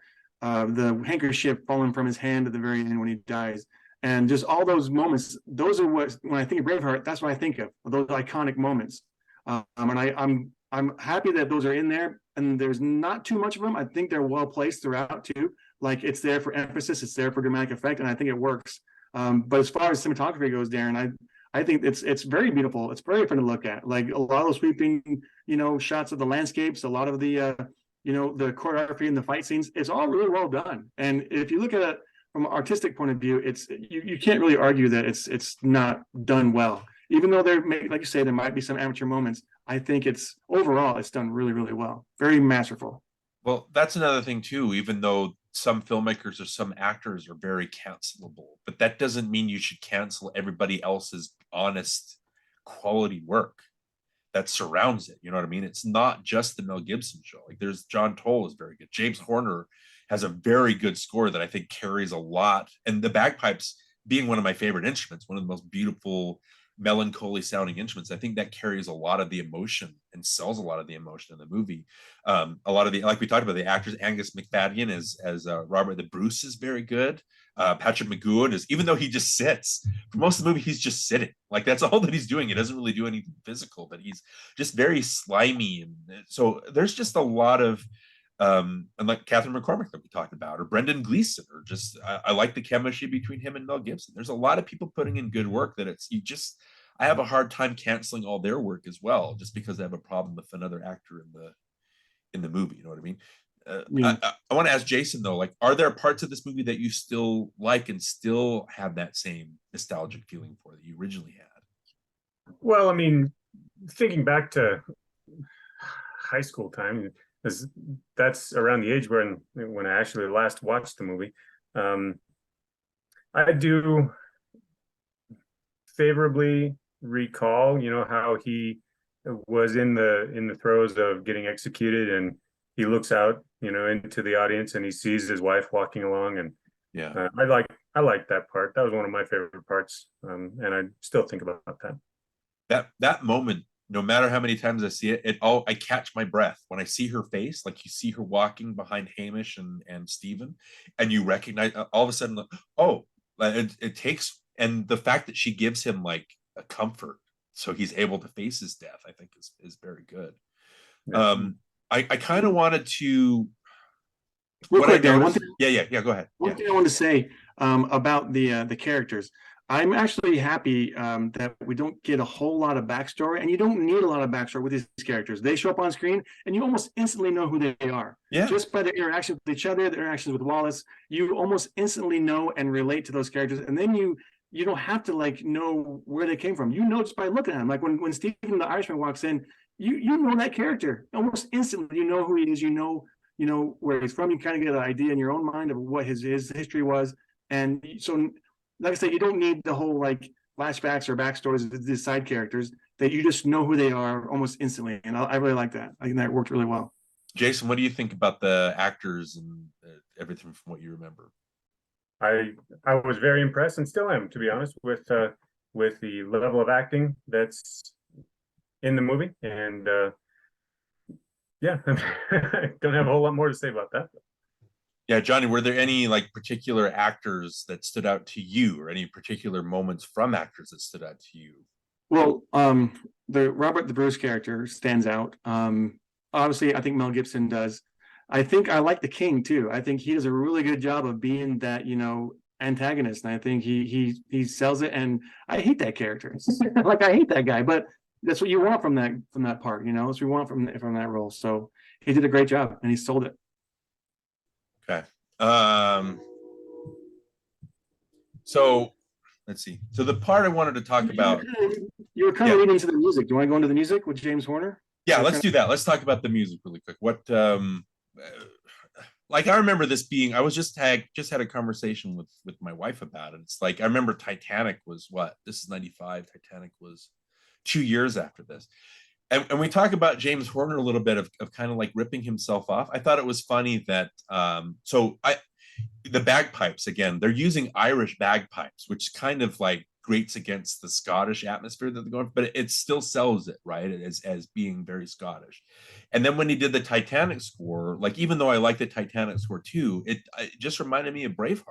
handkerchief falling from his hand at the very end when he dies. And just all those moments, those are what, when I think of Braveheart, that's what I think of, those iconic moments. And I'm happy that those are in there and there's not too much of them. I think they're well placed throughout too. Like it's there for emphasis, it's there for dramatic effect, and I think it works. But as far as cinematography goes, Darren, I think it's very beautiful. It's very fun to look at. Like a lot of those sweeping, you know, shots of the landscapes, a lot of the you know, the choreography and the fight scenes, it's all really well done. And if you look at it from an artistic point of view, it's you can't really argue that it's not done well. Even though there may, like you say, there might be some amateur moments, I think it's overall it's done really, really well. Very masterful. Well, that's another thing too, even though some filmmakers or some actors are very cancelable, but that doesn't mean you should cancel everybody else's honest quality work that surrounds it. You know what I mean? It's not just the Mel Gibson show. Like there's John Toll is very good. James Horner has a very good score that I think carries a lot. And the bagpipes being one of my favorite instruments, one of the most beautiful, melancholy sounding instruments, I think that carries a lot of the emotion and sells a lot of the emotion in the movie. A lot of the, like we talked about, the actors, Angus McFadden as Robert the Bruce is very good. Patrick McGowan is, even though he just sits for most of the movie, he's just sitting. Like that's all that he's doing. He doesn't really do anything physical, but he's just very slimy. And so there's just a lot of and like Catherine McCormick that we talked about, or Brendan Gleeson, or just I like the chemistry between him and Mel Gibson. There's a lot of people putting in good work that I have a hard time canceling all their work as well, just because I have a problem with another actor in the movie. You know what I mean? I want to ask Jason though, like, are there parts of this movie that you still like and still have that same nostalgic feeling for that you originally had? Well, I mean, thinking back to high school time, that's around the age when I actually last watched the movie. I do favorably recall, you know, how he was in the throes of getting executed, and he looks out, into the audience, and he sees his wife walking along, and Yeah. I like that part. That was one of my favorite parts, and I still think about that. That moment, no matter how many times I see it, I catch my breath when I see her face. Like you see her walking behind Hamish and Stephen, and you recognize all of a sudden, oh, it takes, and the fact that she gives him like a comfort, so he's able to face his death, I think is very good. Yeah. I kind of wanted to. Real What quick, I Darren, noticed, yeah. Go ahead. One thing I want to say about the characters. I'm actually happy that we don't get a whole lot of backstory, and you don't need a lot of backstory with these characters. They show up on screen, and you almost instantly know who they are. Yeah. Just by their interactions with each other, their interactions with Wallace, you almost instantly know and relate to those characters, and then you don't have to like know where they came from. You know just by looking at them. Like when Stephen the Irishman walks in, you know that character almost instantly. You know who he is. You know where he's from. You kind of get an idea in your own mind of what his history was, and so. Like I said, you don't need the whole like flashbacks or backstories of the side characters. That you just know who they are almost instantly, and I really like that. I think that worked really well. Jason, what do you think about the actors and everything from what you remember? I was very impressed, and still am, to be honest, with the level of acting that's in the movie, and yeah, I don't have a whole lot more to say about that. Yeah, Johnny, were there any like particular actors that stood out to you, or any particular moments from actors that stood out to you? Well, the Robert the Bruce character stands out. Obviously, I think Mel Gibson does. I think I like the King too. I think he does a really good job of being that antagonist, and I think he sells it. And I hate that character. Like I hate that guy, but that's what you want from that part. That's what you want from that role. So he did a great job, and he sold it. Okay. So let's see. So the part I wanted to talk about. You were kind of leading into the music. Do you want to go into the music with James Horner? Yeah, let's do that. Let's talk about the music really quick. What like I remember this being, I was just had a conversation with my wife about it. It's like I remember Titanic was what? This is 95. Titanic was 2 years after this. And we talk about James Horner a little bit of kind of like ripping himself off. I thought it was funny that the bagpipes, again, they're using Irish bagpipes, which kind of like grates against the Scottish atmosphere that they're going, but it still sells it, right, as being very Scottish. And then when he did the Titanic score, like even though I like the Titanic score too, it just reminded me of Braveheart.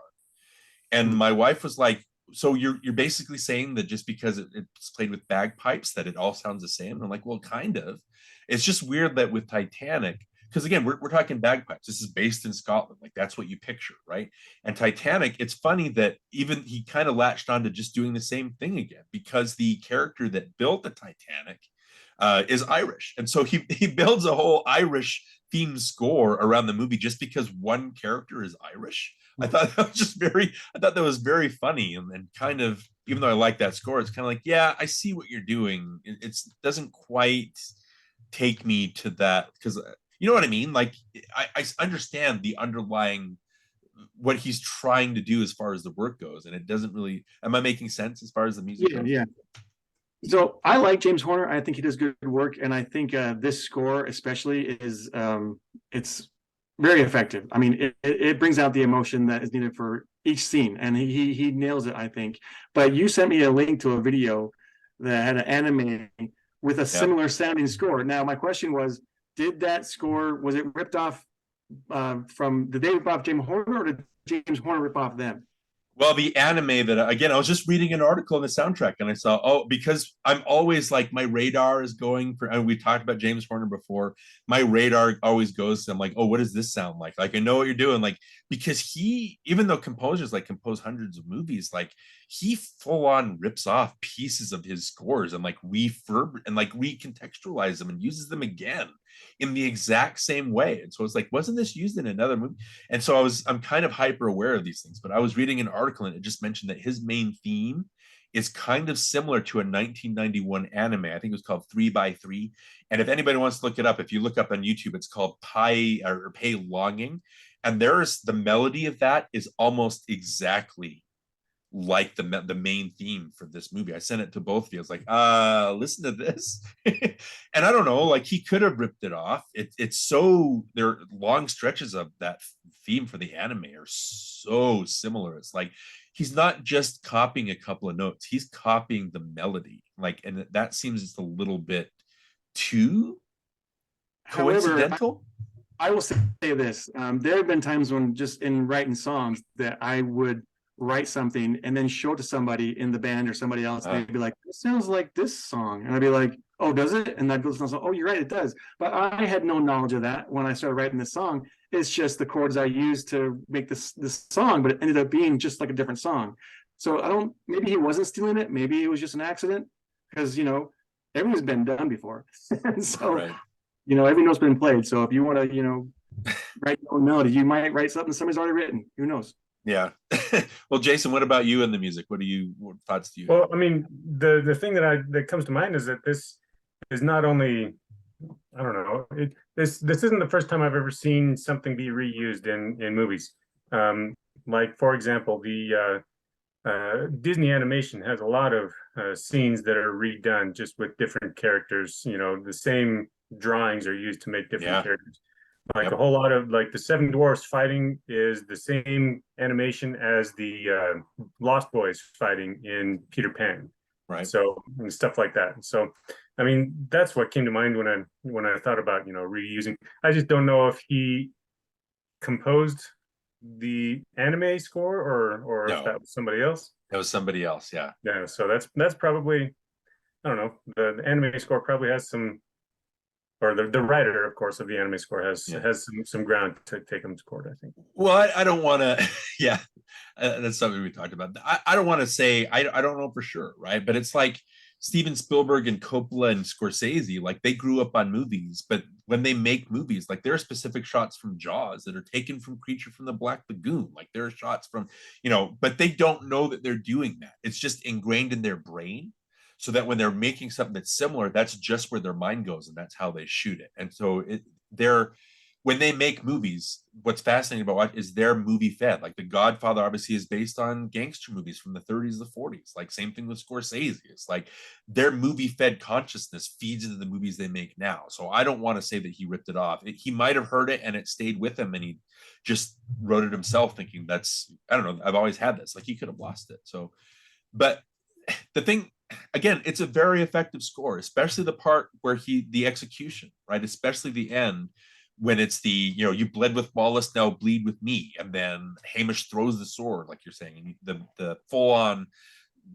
And my wife was like, so you're basically saying that just because it's played with bagpipes that it all sounds the same? And I'm like, well, kind of. It's just weird that with Titanic, because again, we're talking bagpipes. This is based in Scotland. Like that's what you picture, right? And Titanic, it's funny that even he kind of latched on to just doing the same thing again, because the character that built the Titanic is Irish. And so he builds a whole Irish themed score around the movie just because one character is Irish. I thought that was very funny, and kind of, even though I like that score, it's kind of like, yeah, I see what you're doing. It doesn't quite take me to that, because you know what I mean? Like I understand the underlying, what he's trying to do as far as the work goes, and it doesn't really, am I making sense as far as the music goes? Yeah. So I like James Horner. I think he does good work, and I think this score especially is it's very effective. I mean, it brings out the emotion that is needed for each scene, and he nails it, I think. But you sent me a link to a video that had an anime with a similar sounding score. Now, my question was, did that score, was it ripped off did they rip off James Horner, or did James Horner rip off them? Well, the anime that, again, I was just reading an article on the soundtrack, and I saw, because I'm always like, my radar is going for, and we talked about James Horner before, my radar always goes to, I'm like, oh, what does this sound like? Like, I know what you're doing. Like, because he, even though composers like compose hundreds of movies, like he full on rips off pieces of his scores and like recontextualize them and uses them again in the exact same way. And so it's like, wasn't this used in another movie? And so I'm kind of hyper aware of these things, but I was reading an article and it just mentioned that his main theme is kind of similar to a 1991 anime. I think it was called 3x3. And if anybody wants to look it up, if you look up on YouTube, it's called Pay Longing. And the melody of that is almost exactly like the main theme for this movie. I sent it to both of you. I was like, listen to this. And I don't know, like he could have ripped it off. It's so, there long stretches of that theme for the anime are so similar. It's like he's not just copying a couple of notes, he's copying the melody. Like, and that seems just a little bit too coincidental. I will say this. There have been times when just in writing songs that I would write something and then show it to somebody in the band or somebody else. And they'd be like, "This sounds like this song." And I'd be like, "Oh, does it?" And I'd listen to "Oh, you're right, it does." But I had no knowledge of that when I started writing this song. It's just the chords I used to make this song, but it ended up being just like a different song. So I don't, maybe he wasn't stealing it. Maybe it was just an accident because, everything's been done before. And so, Right. Every note's been played. So if you want to, write your own melody, you might write something somebody's already written. Who knows? Yeah. Well, Jason, what about you and the music? What thoughts do you have? Well, I mean, the thing that comes to mind is that this is not only, I don't know, this isn't the first time I've ever seen something be reused in movies. Like for example, the Disney animation has a lot of scenes that are redone just with different characters. The same drawings are used to make different characters. Like a whole lot of, like, the Seven Dwarfs fighting is the same animation as the Lost Boys fighting in Peter Pan. Right. So, and stuff like that. So, I mean, that's what came to mind when I thought about, reusing. I just don't know if he composed the anime score or if that was somebody else. That was somebody else, yeah. Yeah, so that's probably, I don't know, the anime score probably has some, or the writer, of course, of the anime score has some ground to take him to court, I think. Well, I don't want to, yeah, that's something we talked about. I don't want to say, I don't know for sure, right? But it's like Steven Spielberg and Coppola and Scorsese, like they grew up on movies, but when they make movies, like there are specific shots from Jaws that are taken from Creature from the Black Lagoon. Like there are shots from, but they don't know that they're doing that. It's just ingrained in their brain. So that when they're making something that's similar, that's just where their mind goes, and that's how they shoot it. And so when they make movies, what's fascinating about what is they're movie fed. Like The Godfather obviously is based on gangster movies from the 30s, the 40s. Like same thing with Scorsese. It's like their movie fed consciousness feeds into the movies they make now. So I don't want to say that he ripped it off. He might have heard it and it stayed with him, and he just wrote it himself, thinking that's, I don't know, I've always had this. Like he could have lost it. So, but the thing, again, it's a very effective score, especially the part where the execution, right? Especially the end when it's the, you bled with Wallace, now bleed with me. And then Hamish throws the sword, like you're saying, and the full on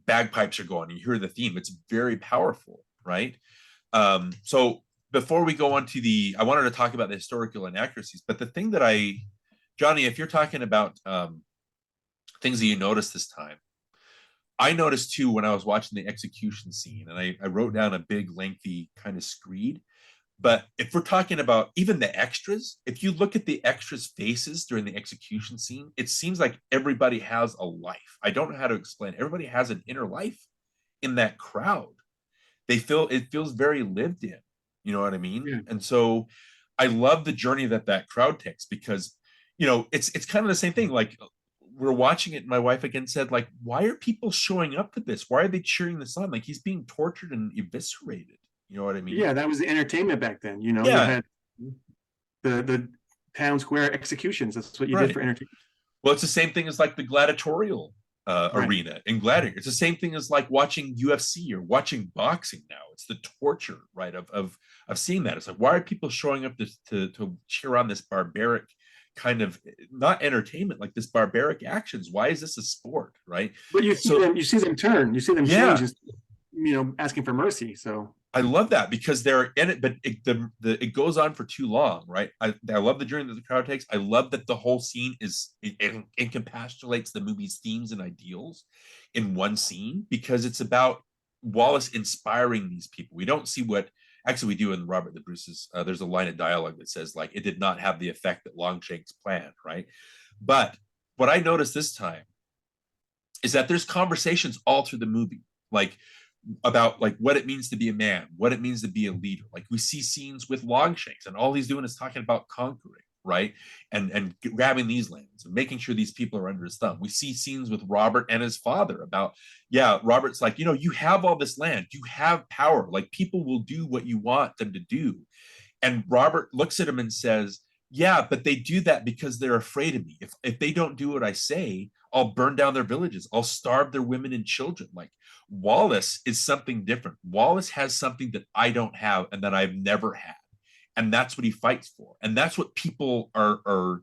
bagpipes are going, and you hear the theme. It's very powerful, right? So before we go on to I wanted to talk about the historical inaccuracies, but the thing that Johnny, if you're talking about things that you noticed this time, I noticed too when I was watching the execution scene, and I wrote down a big, lengthy kind of screed. But if we're talking about even the extras, if you look at the extras' faces during the execution scene, it seems like everybody has a life. I don't know how to explain. Everybody has an inner life in that crowd. It feels very lived in. You know what I mean? Yeah. And so I love the journey that crowd takes, because, it's kind of the same thing. Like, we're watching it, and my wife again said, like, why are people showing up for this? Why are they cheering this on? Like, he's being tortured and eviscerated. You know what I mean? Yeah, that was the entertainment back then. Yeah. You had the town square executions. That's what you did for entertainment. Well, it's the same thing as like the gladiatorial arena in Gladiator. It's the same thing as like watching UFC or watching boxing now. It's the torture, right, of seeing that. It's like, why are people showing up to cheer on this barbaric kind of, not entertainment, like this barbaric actions? Why is this a sport, right? But you see them turn, you see them change, asking for mercy. So I love that, because they're in it, but it goes on for too long, right? I love the journey that the crowd takes. I love that the whole scene it encapsulates the movie's themes and ideals in one scene, because it's about Wallace inspiring these people. We don't see what actually we do in Robert the Bruce's. There's a line of dialogue that says, like, it did not have the effect that Longshanks planned, right? But what I noticed this time is that there's conversations all through the movie, like, about like what it means to be a man, what it means to be a leader. Like, we see scenes with Longshanks, and all he's doing is talking about conquering, right? And grabbing these lands and making sure these people are under his thumb. We see scenes with Robert and his father about, yeah, Robert's like, you have all this land, you have power, like people will do what you want them to do. And Robert looks at him and says, yeah, but they do that because they're afraid of me. If they don't do what I say, I'll burn down their villages. I'll starve their women and children. Like Wallace is something different. Wallace has something that I don't have and that I've never had. And that's what he fights for. And that's what people are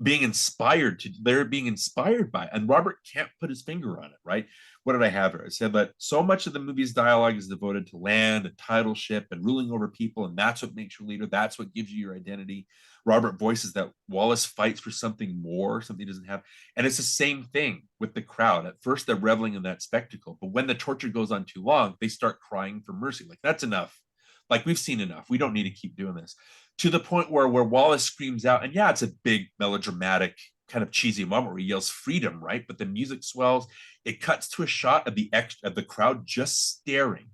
being inspired to. They're being inspired by. And Robert can't put his finger on it, right? What did I have here? I said that so much of the movie's dialogue is devoted to land and titleship and ruling over people. And that's what makes you a leader. That's what gives you your identity. Robert voices that Wallace fights for something more, something he doesn't have. And it's the same thing with the crowd. At first, they're reveling in that spectacle. But when the torture goes on too long, they start crying for mercy. Like, that's enough. Like, we've seen enough. We don't need to keep doing this. To the point where Wallace screams out, and yeah, it's a big melodramatic kind of cheesy moment where he yells freedom, right? But the music swells. It cuts to a shot of the crowd just staring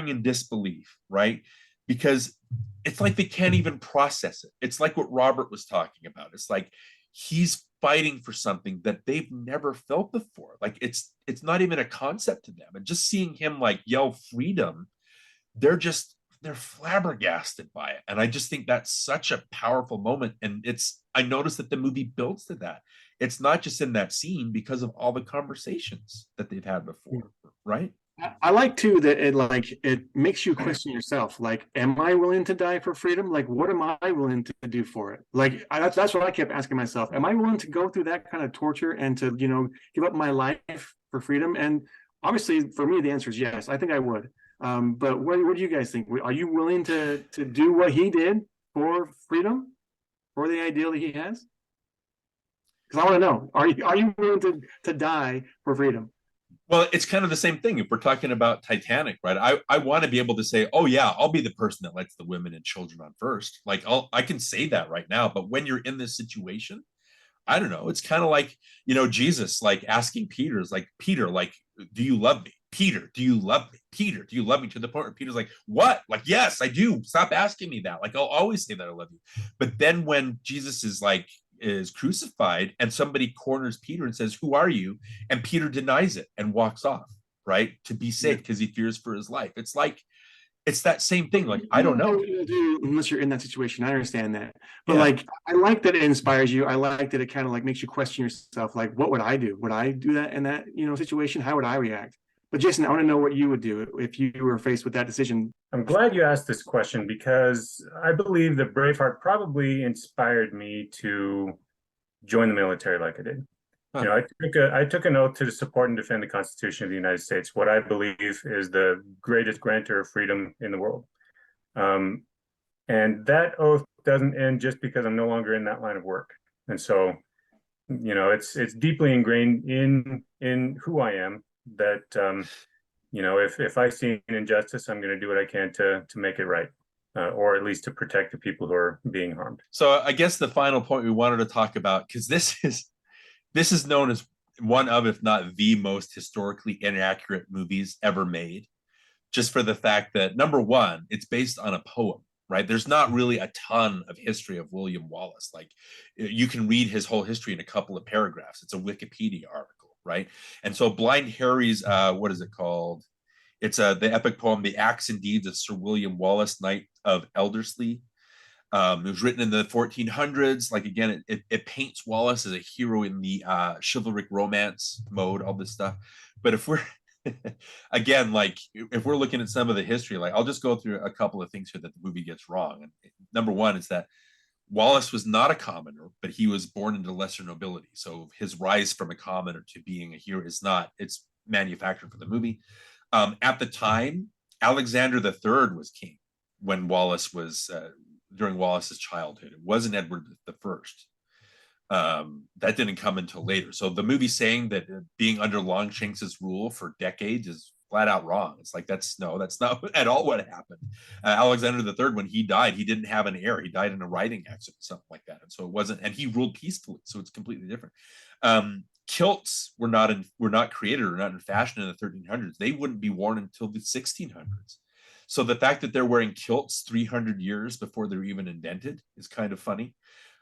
in disbelief, right? Because it's like they can't even process it. It's like what Robert was talking about. It's like he's fighting for something that they've never felt before. Like it's not even a concept to them. And just seeing him like yell freedom, they're flabbergasted by it. And I just think that's such a powerful moment. And I noticed that the movie builds to that. It's not just in that scene because of all the conversations that they've had before, right? I like too that it makes you question yourself. Like, am I willing to die for freedom? Like, what am I willing to do for it? Like, that's what I kept asking myself. Am I willing to go through that kind of torture and to, give up my life for freedom? And obviously, for me, the answer is yes. I think I would. But what do you guys think? Are you willing to do what he did for freedom, for the ideal that he has? Because I want to know: are you willing to die for freedom? Well, it's kind of the same thing. If we're talking about Titanic, right? I want to be able to say, oh yeah, I'll be the person that lets the women and children on first. Like I can say that right now. But when you're in this situation, I don't know. It's kind of like, Jesus, like asking Peter's like, Peter, like, do you love me? Peter, do you love me? Peter, do you love me? To the point where Peter's like, what? Like, yes, I do. Stop asking me that. Like, I'll always say that I love you. But then when Jesus is crucified and somebody corners Peter and says, who are you? And Peter denies it and walks off, right? To be safe because he fears for his life. It's like, it's that same thing. Like, I don't know. What you'll do unless you're in that situation. I understand that. But like, I like that it inspires you. I like that it kind of like makes you question yourself. Like, what would I do? Would I do that in that, situation? How would I react? But Jason, I want to know what you would do if you were faced with that decision. I'm glad you asked this question because I believe that Braveheart probably inspired me to join the military like I did. Huh. I took an oath to support and defend the Constitution of the United States, what I believe is the greatest grantor of freedom in the world. And that oath doesn't end just because I'm no longer in that line of work. And so, it's deeply ingrained in who I am that, if I see an injustice, I'm going to do what I can to make it right. Or at least to protect the people who are being harmed. So I guess the final point we wanted to talk about, because this is known as one of, if not the most historically inaccurate movies ever made, just for the fact that, number one, it's based on a poem, right? There's not really a ton of history of William Wallace. Like, you can read his whole history in a couple of paragraphs. It's a Wikipedia article, right? And so Blind Harry's, what is it called? It's the epic poem, The Acts and Deeds of Sir William Wallace, Knight of Elderslie. It was written in the 1400s. Like, again, it paints Wallace as a hero in the chivalric romance mode, all this stuff. But if we're, again, like, if we're looking at some of the history, like, I'll just go through a couple of things here that the movie gets wrong. And number one is that Wallace was not a commoner, but he was born into lesser nobility. So his rise from a commoner to being a hero it's manufactured for the movie. At the time, Alexander III was king when Wallace was during Wallace's childhood. It wasn't Edward I. That didn't come until later. So the movie saying that being under Longshanks's rule for decades is flat out wrong. It's like, that's not at all what happened. Alexander III, when he died, he didn't have an heir. He died in a riding accident, something like that. And so it wasn't, and he ruled peacefully. So it's completely different. Kilts were not created or not in fashion in the 1300s. They wouldn't be worn until the 1600s. So the fact that they're wearing kilts 300 years before they're even invented is kind of funny.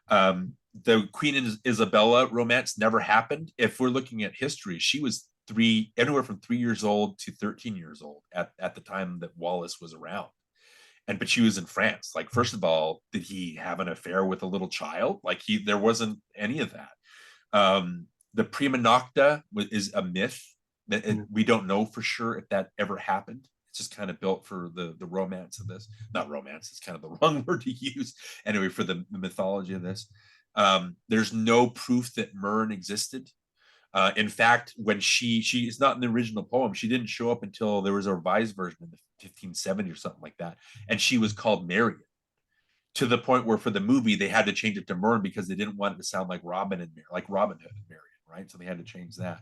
The Queen Isabella romance never happened. If we're looking at history, she was anywhere from 3 years old to 13 years old at the time that Wallace was around. But she was in France. Like, first of all, did he have an affair with a little child? Like, there wasn't any of that. The prima nocta is a myth that we don't know for sure if that ever happened. It's just kind of built for the romance of this. Not romance, it's kind of the wrong word to use. Anyway, for the mythology of this. There's no proof that Myrn existed. In fact, when she is not in the original poem, she didn't show up until there was a revised version in the 1570 or something like that. And she was called Marion, to the point where for the movie, they had to change it to Myrn because they didn't want it to sound like Robin and like Robin Hood and Marion, right? So they had to change that.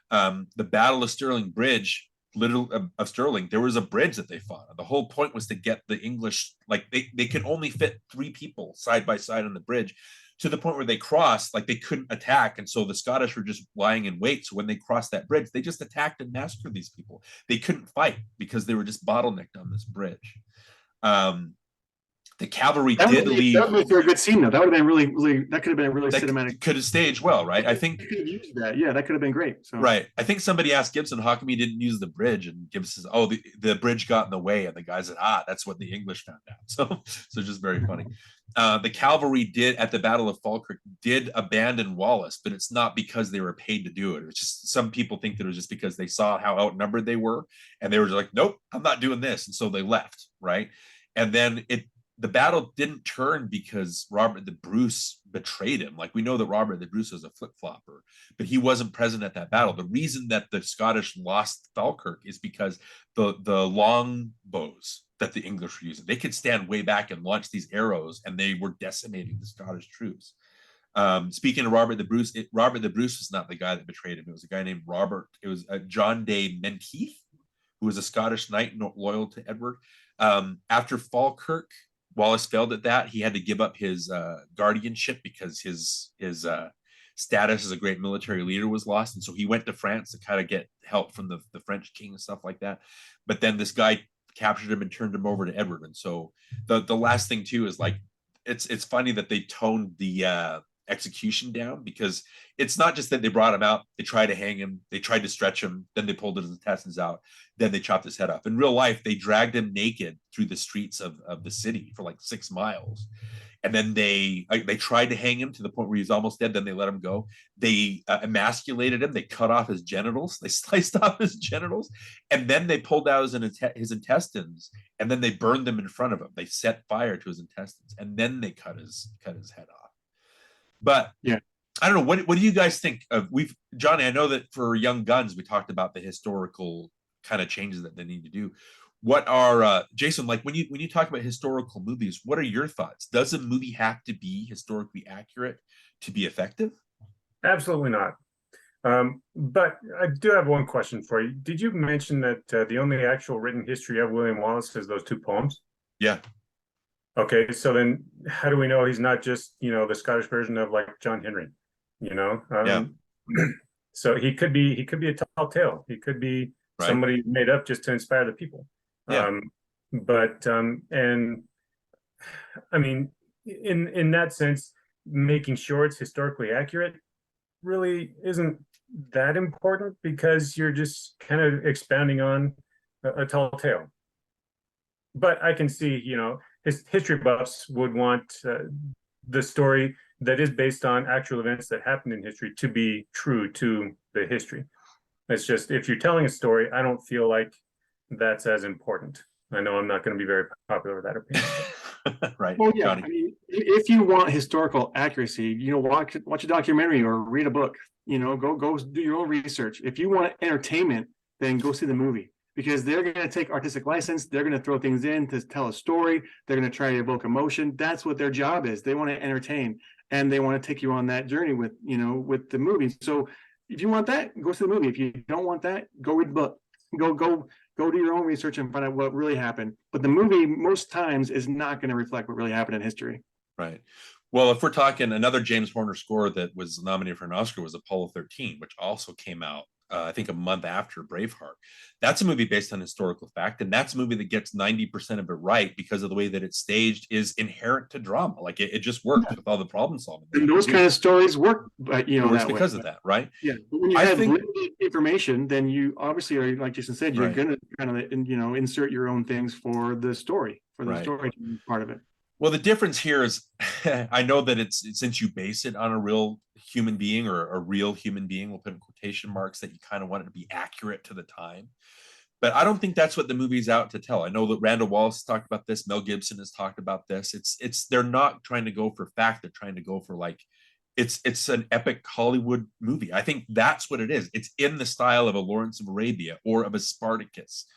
The Battle of Stirling Bridge, of Stirling, there was a bridge that they fought. The whole point was to get the English, like they could only fit 3 people side by side on the bridge, to the point where they crossed, like they couldn't attack. And so the Scottish were just lying in wait. So when they crossed that bridge, they just attacked and massacred these people. They couldn't fight because they were just bottlenecked on this bridge. The cavalry did leave. That would be a good scene, though. That would have been really, that could have been a really cinematic. Could have staged well, right? I think. Could have used that. Yeah, that could have been great. So. Right. I think somebody asked Gibson, how come he didn't use the bridge? And Gibson says, oh, the bridge got in the way. And the guy said, that's what the English found out. So just very funny. The cavalry did, at the Battle of Falkirk, did abandon Wallace, but it's not because they were paid to do it. It's just, some people think that it was just because they saw how outnumbered they were. And they were just like, nope, I'm not doing this. And so they left, right? And then the battle didn't turn because Robert the Bruce betrayed him. Like, we know that Robert the Bruce was a flip-flopper, but he wasn't present at that battle. The reason that the Scottish lost Falkirk is because the long bows that the English were using, they could stand way back and launch these arrows, and they were decimating the Scottish troops. Speaking of Robert the Bruce, Robert the Bruce was not the guy that betrayed him. It was a guy named Robert. It was John de Menteith, who was a Scottish knight loyal to Edward. After Falkirk, Wallace failed at that. He had to give up his guardianship because his status as a great military leader was lost. And so he went to France to kind of get help from the French king and stuff like that. But then this guy captured him and turned him over to Edward. And so the last thing too is, like, it's funny that they toned the execution down, because it's not just that they brought him out, they tried to hang him, they tried to stretch him, then they pulled his intestines out, then they chopped his head off. In real life, they dragged him naked through the streets of the city for like 6 miles. And then they tried to hang him to the point where he was almost dead. Then they let him go. They emasculated him. They cut off his genitals. They sliced off his genitals. And then they pulled out his intestines. And then they burned them in front of him. They set fire to his intestines. And then they cut his head off. But yeah, I don't know. What do you guys think of? Johnny, I know that for Young Guns, we talked about the historical kind of changes that they need to do. What are Jason, like, when you talk about historical movies, what are your thoughts? Does a movie have to be historically accurate to be effective? Absolutely not. But I do have one question for you. Did you mention that the only actual written history of William Wallace is those 2 poems? Yeah. Okay, so then how do we know he's not just, the Scottish version of, like, John Henry? Yeah. So he could be a tall tale. He could be somebody made up just to inspire the people. Yeah. And I mean, in that sense, making sure it's historically accurate really isn't that important, because you're just kind of expounding on a tall tale. But I can see, history buffs would want the story that is based on actual events that happened in history to be true to the history. It's just, if you're telling a story, I don't feel like that's as important. I know I'm not going to be very popular with that opinion. Right. Well, yeah. I mean, if you want historical accuracy, watch a documentary or read a book. Go do your own research. If you want entertainment, then go see the movie, because they're going to take artistic license. They're going to throw things in to tell a story. They're going to try to evoke emotion. That's what their job is. They want to entertain, and they want to take you on that journey with the movie. So if you want that, go see the movie. If you don't want that, go read the book. Go do your own research and find out what really happened. But the movie most times is not going to reflect what really happened in history. Right. Well, if we're talking, another James Horner score that was nominated for an Oscar was Apollo 13, which also came out I think a month after Braveheart. That's a movie based on historical fact, and that's a movie that gets 90% of it right because of the way that it's staged is inherent to drama. Like it just works with all the problem solving. And those kind of stories work, it works because of that, right? Yeah, but when you I have think limited information, then you obviously are, like Jason said, you're Right. gonna kind of insert your own things for the story, for the Right. story part of it. Well, the difference here is I know that it's since you base it on a real human being or a real human being, we'll put in quotation marks, that you kind of want it to be accurate to the time. But I don't think that's what the movie's out to tell. I know that Randall Wallace talked about this, Mel Gibson has talked about this. It's they're not trying to go for fact, they're trying to go for like it's an epic Hollywood movie. I think that's what it is. It's in the style of a Lawrence of Arabia or of a Spartacus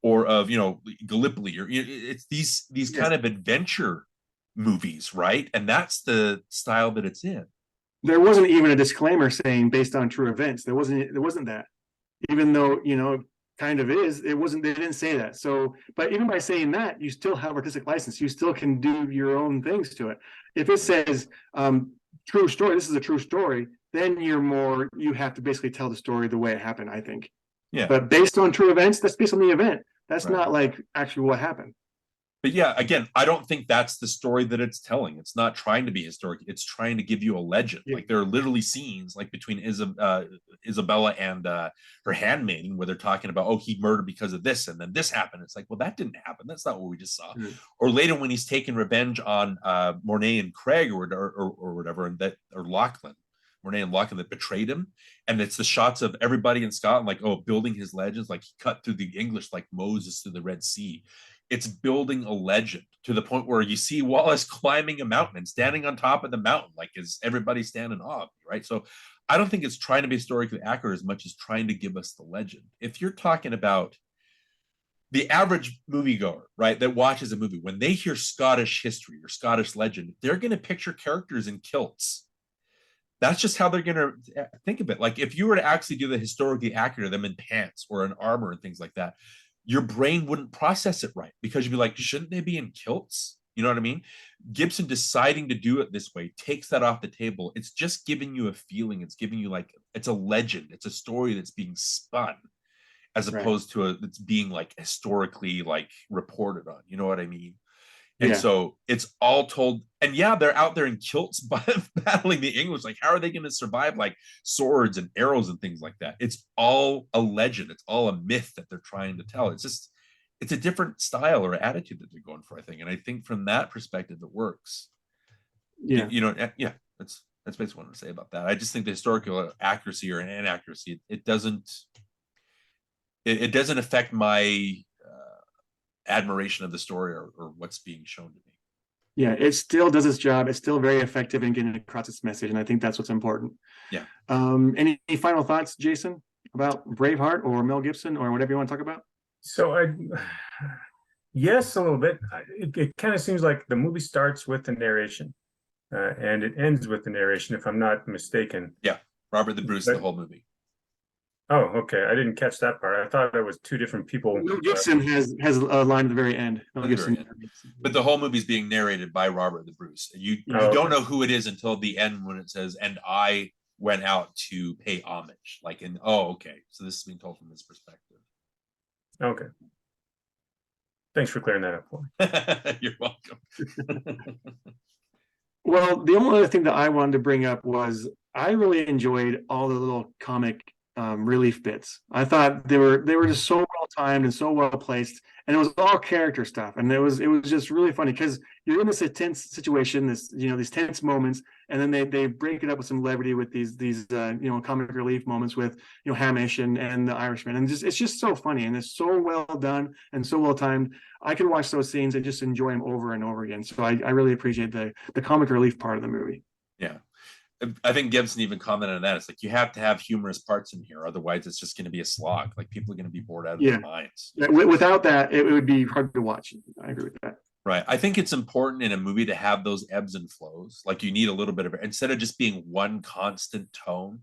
or of Gallipoli, or it's these kind of adventure movies, right? And that's the style that it's in. There wasn't even a disclaimer saying based on true events. There wasn't that, even though kind of is. It wasn't. They didn't say that. So, but even by saying that, you still have artistic license. You still can do your own things to it. If it says true story, this is a true story, then you have to basically tell the story the way it happened, I think. Yeah. But based on true events, that's based on the event. That's Right. not like actually what happened. But yeah, again, I don't think that's the story that it's telling. It's not trying to be historic. It's trying to give you a legend. Yeah. Like there are literally scenes like between Isabella and her handmaiden where they're talking about, oh, he murdered because of this, and then this happened. It's like, well, that didn't happen. That's not what we just saw. Mhm. Or later when he's taking revenge on Mornay and Craig or whatever, and Lachlan. Mornay and Lachlan that betrayed him, and it's the shots of everybody in Scotland, like building his legends, like he cut through the English like Moses through the Red Sea. It's building a legend to the point where you see Wallace climbing a mountain and standing on top of the mountain, like is everybody standing off, right? So I don't think it's trying to be historically accurate as much as trying to give us the legend. If you're talking about the average moviegoer, right, that watches a movie, when they hear Scottish history or Scottish legend, they're going to picture characters in kilts. That's just how they're going to think of it. Like if you were to actually do the historically accurate, them in pants or in armor and things like that, your brain wouldn't process it right because you'd be like, shouldn't they be in kilts? You know what I mean? Gibson deciding to do it this way takes that off the table. It's just giving you a feeling. It's giving you like, it's a legend. It's a story that's being spun as opposed to it's being like historically like reported on. You know what I mean? And so it's all told, and yeah, they're out there in kilts battling the English. Like, how are they going to survive like swords and arrows and things like that? It's all a legend. It's all a myth that they're trying to tell. It's a different style or attitude that they're going for, I think. And I think from that perspective, it works. Yeah. That's basically what I want to say about that. I just think the historical accuracy or inaccuracy, it doesn't affect my admiration of the story or what's being shown to me. Yeah, it still does its job. It's still very effective in getting across its message, and I think that's what's important. Yeah. Any final thoughts, Jason, about Braveheart or Mel Gibson or whatever you want to talk about? So yes, a little bit. It kind of seems like the movie starts with the narration, and it ends with the narration, if I'm not mistaken. Yeah, Robert the Bruce, the whole movie. Oh, okay. I didn't catch that part. I thought it was two different people. Mel Gibson has a line at the very end. Mel Gibson. But the whole movie is being narrated by Robert the Bruce. You don't know who it is until the end when it says, and I went out to pay homage. Like, okay. So this is being told from his perspective. Okay. Thanks for clearing that up for me. You're welcome. Well, the only other thing that I wanted to bring up was I really enjoyed all the little comic relief bits. I thought they were just so well timed and so well placed, and it was all character stuff, and it was just really funny because you're in this tense situation, these tense moments, and then they break it up with some levity with these comic relief moments with Hamish and the Irishman, and it's just so funny, and it's so well done and so well timed. I can watch those scenes and just enjoy them over and over again. So I really appreciate the comic relief part of the movie. Yeah. I think Gibson even commented on that. It's like you have to have humorous parts in here, otherwise it's just going to be a slog. Like people are going to be bored out of their minds. Yeah, without that, it would be hard to watch. I agree with that. Right. I think it's important in a movie to have those ebbs and flows. Like you need a little bit of it instead of just being one constant tone,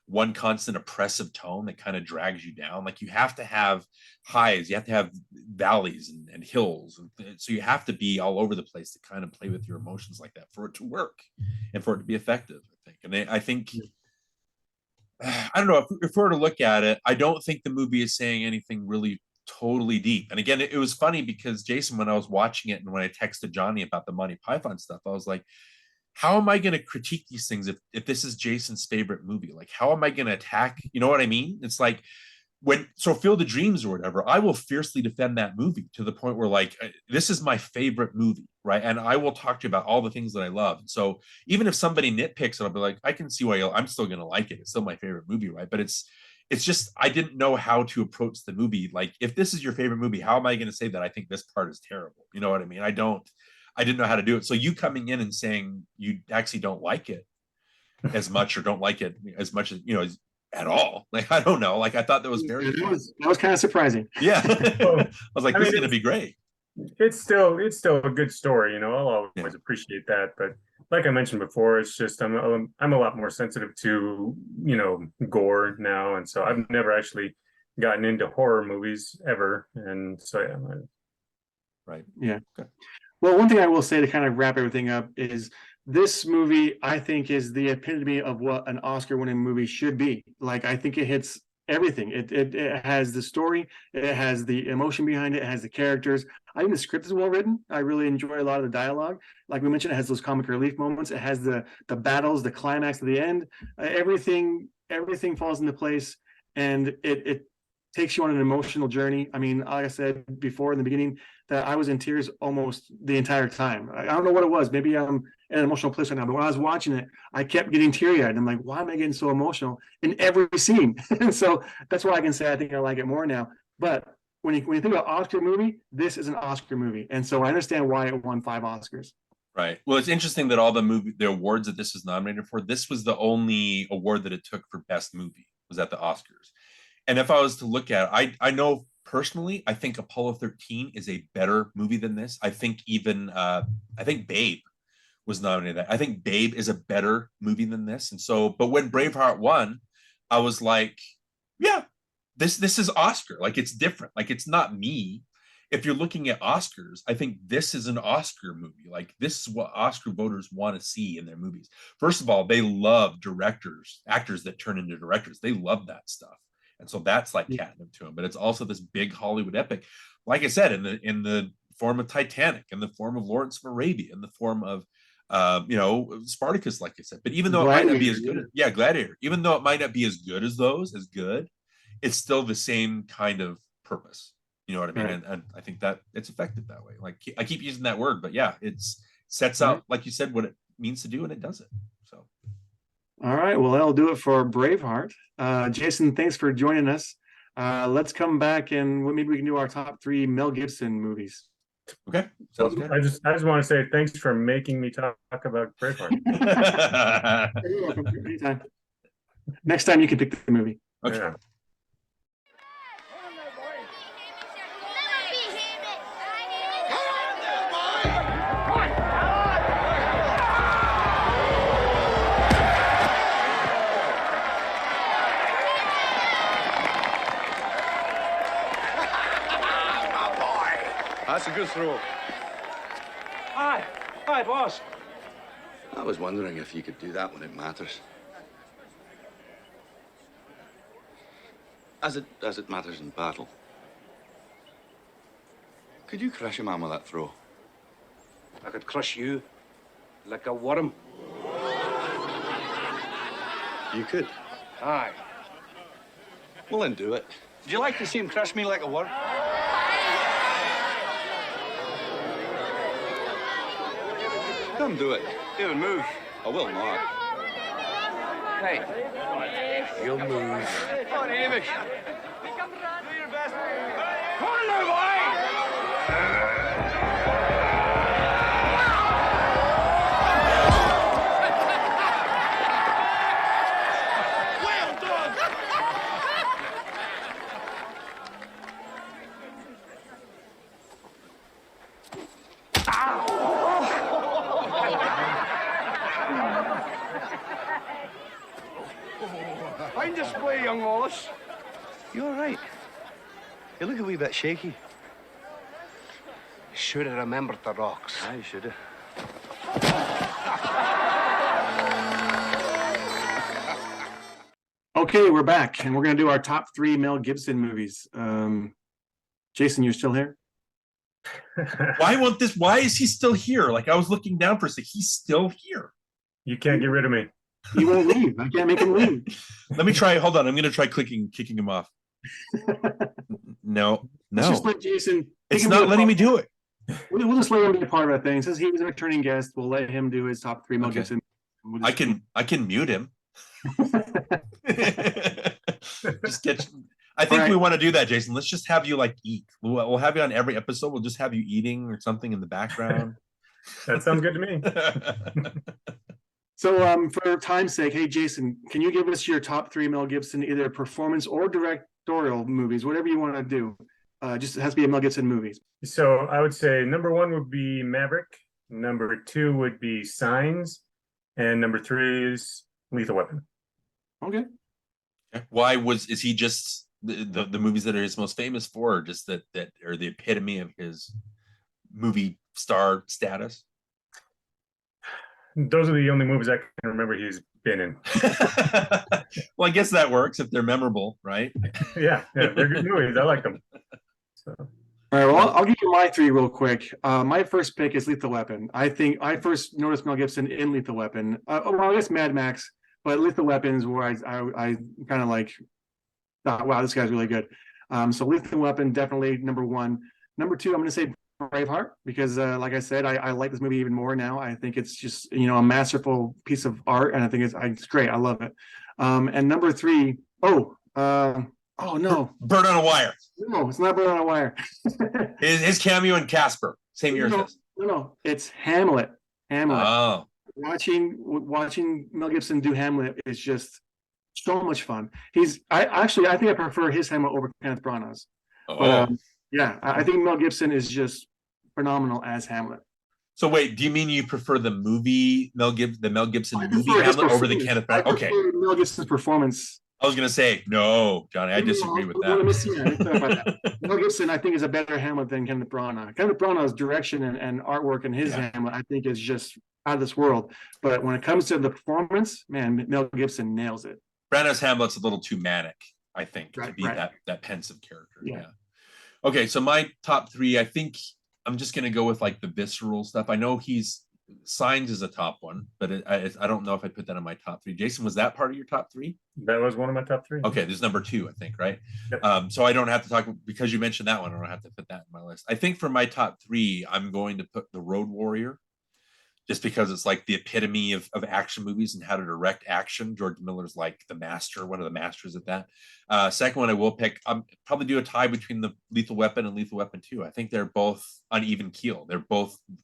one constant oppressive tone that kind of drags you down. Like you have to have highs, you have to have valleys and hills. And so you have to be all over the place to kind of play with your emotions like that for it to work and for it to be effective, I think. And I think I don't know if we were to look at it, I don't think the movie is saying anything really totally deep. And again, it was funny because Jason, when I was watching it and when I texted Johnny about the Monty Python stuff, I was like, how am I going to critique these things if this is Jason's favorite movie? Like, how am I going to attack? You know what I mean? It's like Field of Dreams or whatever, I will fiercely defend that movie to the point where like this is my favorite movie, right? And I will talk to you about all the things that I love. So even if somebody nitpicks it, I'll be like, I can see why I'm still going to like it. It's still my favorite movie, right? But it's just I didn't know how to approach the movie. Like, if this is your favorite movie, how am I going to say that I think this part is terrible? You know what I mean? I didn't know how to do it. So you coming in and saying you actually don't like it as much or don't like it as much as at all, like I don't know, like I thought that was very that was kind of surprising. Yeah. I was like, this is gonna be great. It's still a good story, I'll always appreciate that, but like I mentioned before, it's just I'm a lot more sensitive to gore now, and so I've never actually gotten into horror movies ever, and so yeah. Right. Yeah. Okay. Well, one thing I will say to kind of wrap everything up is this movie, I think, is the epitome of what an Oscar-winning movie should be. Like, I think it hits everything. It has the story, it has the emotion behind it, it has the characters. I think the script is well written. I really enjoy a lot of the dialogue. Like we mentioned, it has those comic relief moments. It has the battles, the climax at the end. Everything falls into place, and it takes you on an emotional journey. I mean, like I said before in the beginning, that I was in tears almost the entire time. I don't know what it was. Maybe I'm in an emotional place right now, but when I was watching it, I kept getting teary-eyed. I'm like, why am I getting so emotional in every scene? And so that's why I can say I think I like it more now. But when you think about Oscar movie, this is an Oscar movie. And so I understand why it won 5 Oscars. Right. Well, it's interesting that all the awards that this was nominated for, this was the only award that it took for best movie, was at the Oscars. And if I was to look at it, I know personally, I think Apollo 13 is a better movie than this. I think even I think Babe was nominated. I think Babe is a better movie than this. And so, but when Braveheart won, I was like, yeah, this is Oscar. Like, it's different. Like, it's not me. If you're looking at Oscars, I think this is an Oscar movie. Like, this is what Oscar voters want to see in their movies. First of all, they love actors that turn into directors. They love that stuff. And so that's like catnip to him. But it's also this big Hollywood epic, like I said, in the form of Titanic, in the form of Lawrence of Arabia, in the form of Spartacus, like I said. But even though it might not be as good, Gladiator, even though it might not be as good as those, it's still the same kind of purpose. You know what I mean? Right. And I think that it's effective that way. Like, I keep using that word, but yeah, it sets out, like you said, what it means to do, and it does it. So. All right, well, that'll do it for Braveheart. Jason, thanks for joining us. Let's come back and maybe we can do our top 3 Mel Gibson movies. Okay, sounds good. I just want to say thanks for making me talk about Braveheart. You're welcome. Anytime. Next time you can pick the movie. Okay. Yeah. That's a good throw. Aye, it was. I was wondering if you could do that when it matters. As it matters in battle. Could you crush a man with that throw? I could crush you like a worm. You could? Aye. Well, then do it. Would you like to see him crush me like a worm? Come do it. Even move. I will not. Hey. You'll move. Come on, Hamish. Do your best. Come on now, boy! Well done! Fine display, young Wallace. You all right? You look a wee bit shaky. Should have remembered the rocks. I should have. Okay, we're back, and we're gonna do our top 3 Mel Gibson movies. Jason, you're still here? Why is he still here? Like, I was looking down for a second. He's still here. You can't get rid of me. He won't leave. I can't make him leave. Let me try. Hold on. I'm gonna try kicking him off. No. Let's just let Jason. It's not letting me do it. We'll just let him be a part of that thing. Since he was a returning guest, we'll let him do his top 3 Mel Gibson. I can mute him. Just get. I think we want to do that, Jason. Let's just have you like eat. We'll have you on every episode. We'll just have you eating or something in the background. That sounds good to me. So, for time's sake, hey Jason, can you give us your top 3 Mel Gibson, either performance or directorial movies, whatever you want to do? Just it has to be a Mel Gibson movies. So I would say number 1 would be Maverick. Number 2 would be Signs, and number 3 is Lethal Weapon. Okay. Why is he just the movies that are his most famous for, or just that are the epitome of his movie star status? Those are the only movies I can remember he's been in. Well, I guess that works if they're memorable, right? Yeah, they're good movies. I like them. So. All right, well, I'll give you my 3 real quick. My first pick is Lethal Weapon. I think I first noticed Mel Gibson in Lethal Weapon. Well, I guess Mad Max, but Lethal Weapon is where I kind of like thought, wow, this guy's really good. So Lethal Weapon, definitely number 1. Number 2, I'm going to say Braveheart, because like I said, I like this movie even more now. I think it's just, a masterful piece of art, and I think it's great. I love it. And number 3, oh no, Bird on a Wire. No, it's not Bird on a Wire. his cameo in Casper, same year as this. No, it's Hamlet. Oh, watching Mel Gibson do Hamlet is just so much fun. I think I prefer his Hamlet over Kenneth Branagh's. But, yeah, I think Mel Gibson is just phenomenal as Hamlet. So wait, do you mean you prefer the movie Mel Gibson movie Hamlet over the Kenneth Branagh? Okay, Mel Gibson's performance. I was gonna say no, Johnny. I disagree with that. Mel Gibson, I think, is a better Hamlet than Kenneth Branagh. Kenneth Branagh's direction and artwork in his Hamlet, I think, is just out of this world. But when it comes to the performance, man, Mel Gibson nails it. Branagh's Hamlet's a little too manic, I think, to be that pensive character. Yeah. Okay, so my top 3, I think I'm just gonna go with like the visceral stuff. I know Signs is a top one, but I don't know if I put that in my top 3. Jason, was that part of your top 3? That was one of my top 3. Okay, there's number 2, I think, right? Yep. So I don't have to talk, because you mentioned that one, I don't have to put that in my list. I think for my top 3, I'm going to put The Road Warrior, just because it's like the epitome of action movies and how to direct action. George Miller's like the master, one of the masters at that. Second one I will pick, I'll probably do a tie between the Lethal Weapon and Lethal Weapon 2. I think they're both on even keel.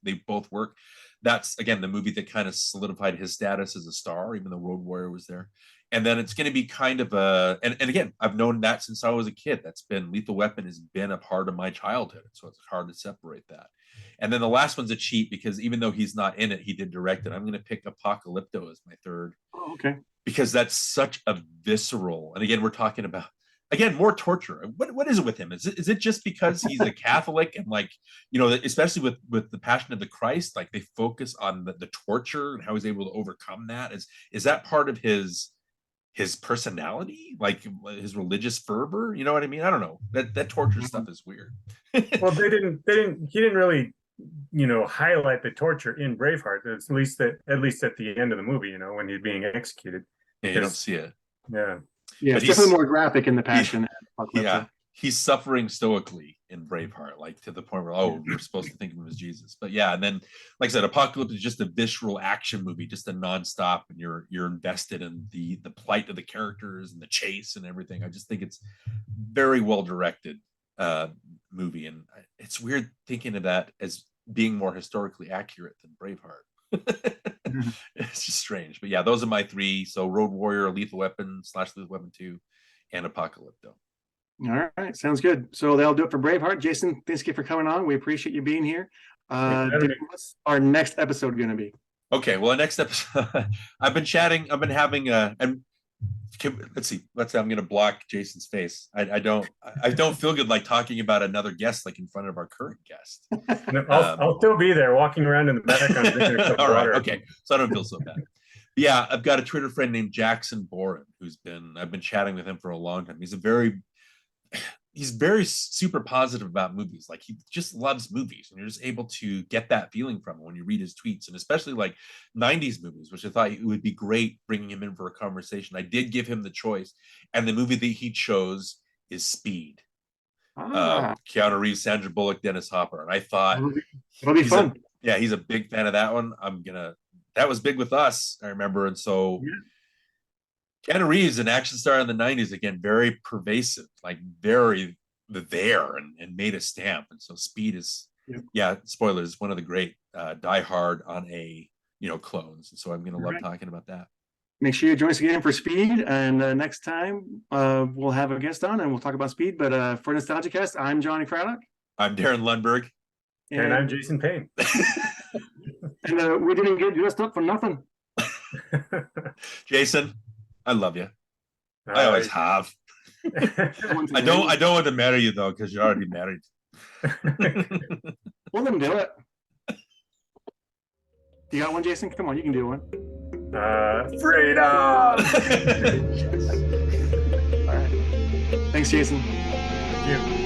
They both work. That's, again, the movie that kind of solidified his status as a star, even though Road Warrior was there. And then it's going to be kind of and again, I've known that since I was a kid. Lethal Weapon has been a part of my childhood. So it's hard to separate that. And then the last one's a cheat, because even though he's not in it, he did direct it. I'm going to pick Apocalypto as my 3rd. Oh, okay. Because that's such a visceral, and again, we're talking about, again, more torture. What is it with him? Is it just because he's a Catholic and like, especially with the Passion of the Christ, like they focus on the torture and how he's able to overcome that? Is that part of his personality, like his religious fervor? You know what I mean? I don't know. That torture stuff is weird. Well, he didn't really highlight the torture in Braveheart, at least at the end of the movie, when he's being executed. Yeah, you don't see it. Yeah, it's definitely more graphic in the Passion. He's suffering stoically in Braveheart, like to the point where we're supposed to think of him as Jesus. But yeah, and then like I said, Apocalypse is just a visceral action movie, just a nonstop, and you're invested in the plight of the characters and the chase and everything. I just think it's very well directed movie, and it's weird thinking of that as being more historically accurate than Braveheart. It's just strange. But yeah, those are my 3. So Road Warrior, Lethal Weapon / Lethal Weapon 2, and Apocalypto. All right, sounds good. So that'll do it for Braveheart. Jason, thanks again for coming on. We appreciate you being here. What's our next episode going to be? Okay, well, next episode, I've been having let's see. I'm going to block Jason's face. I don't feel good like talking about another guest like in front of our current guest. I'll still be there walking around in the background drinking a cup of all right, water. okay. So I don't feel so bad. Yeah, I've got a Twitter friend named Jackson Boren I've been chatting with him for a long time. He's very super positive about movies. Like he just loves movies, and you're just able to get that feeling from him when you read his tweets, and especially like 90s movies, which I thought it would be great bringing him in for a conversation. I did give him the choice, and the movie that he chose is Speed. Keanu Reeves, Sandra Bullock, Dennis Hopper, and I thought it'll be fun. He's a big fan of that one. That was big with us, I remember, and so. Yeah. Keanu Reeves, an action star in the 90s, again, very pervasive, like very there and made a stamp. And so Speed is, spoilers, one of the great Die Hard on a, clones. And so I'm going to love talking about that. Make sure you join us again for Speed. And next time we'll have a guest on and we'll talk about Speed. But for NostalgiaCast, I'm Johnny Craddock. I'm Darin Lundberg. And I'm Jason Payne. And we didn't get dressed up for nothing. Jason, I love you. I always have. I don't want to marry you though, because you're already married. Well, then do it. You got one, Jason? Come on, you can do one. Freedom! All right. Thanks, Jason. Thank you.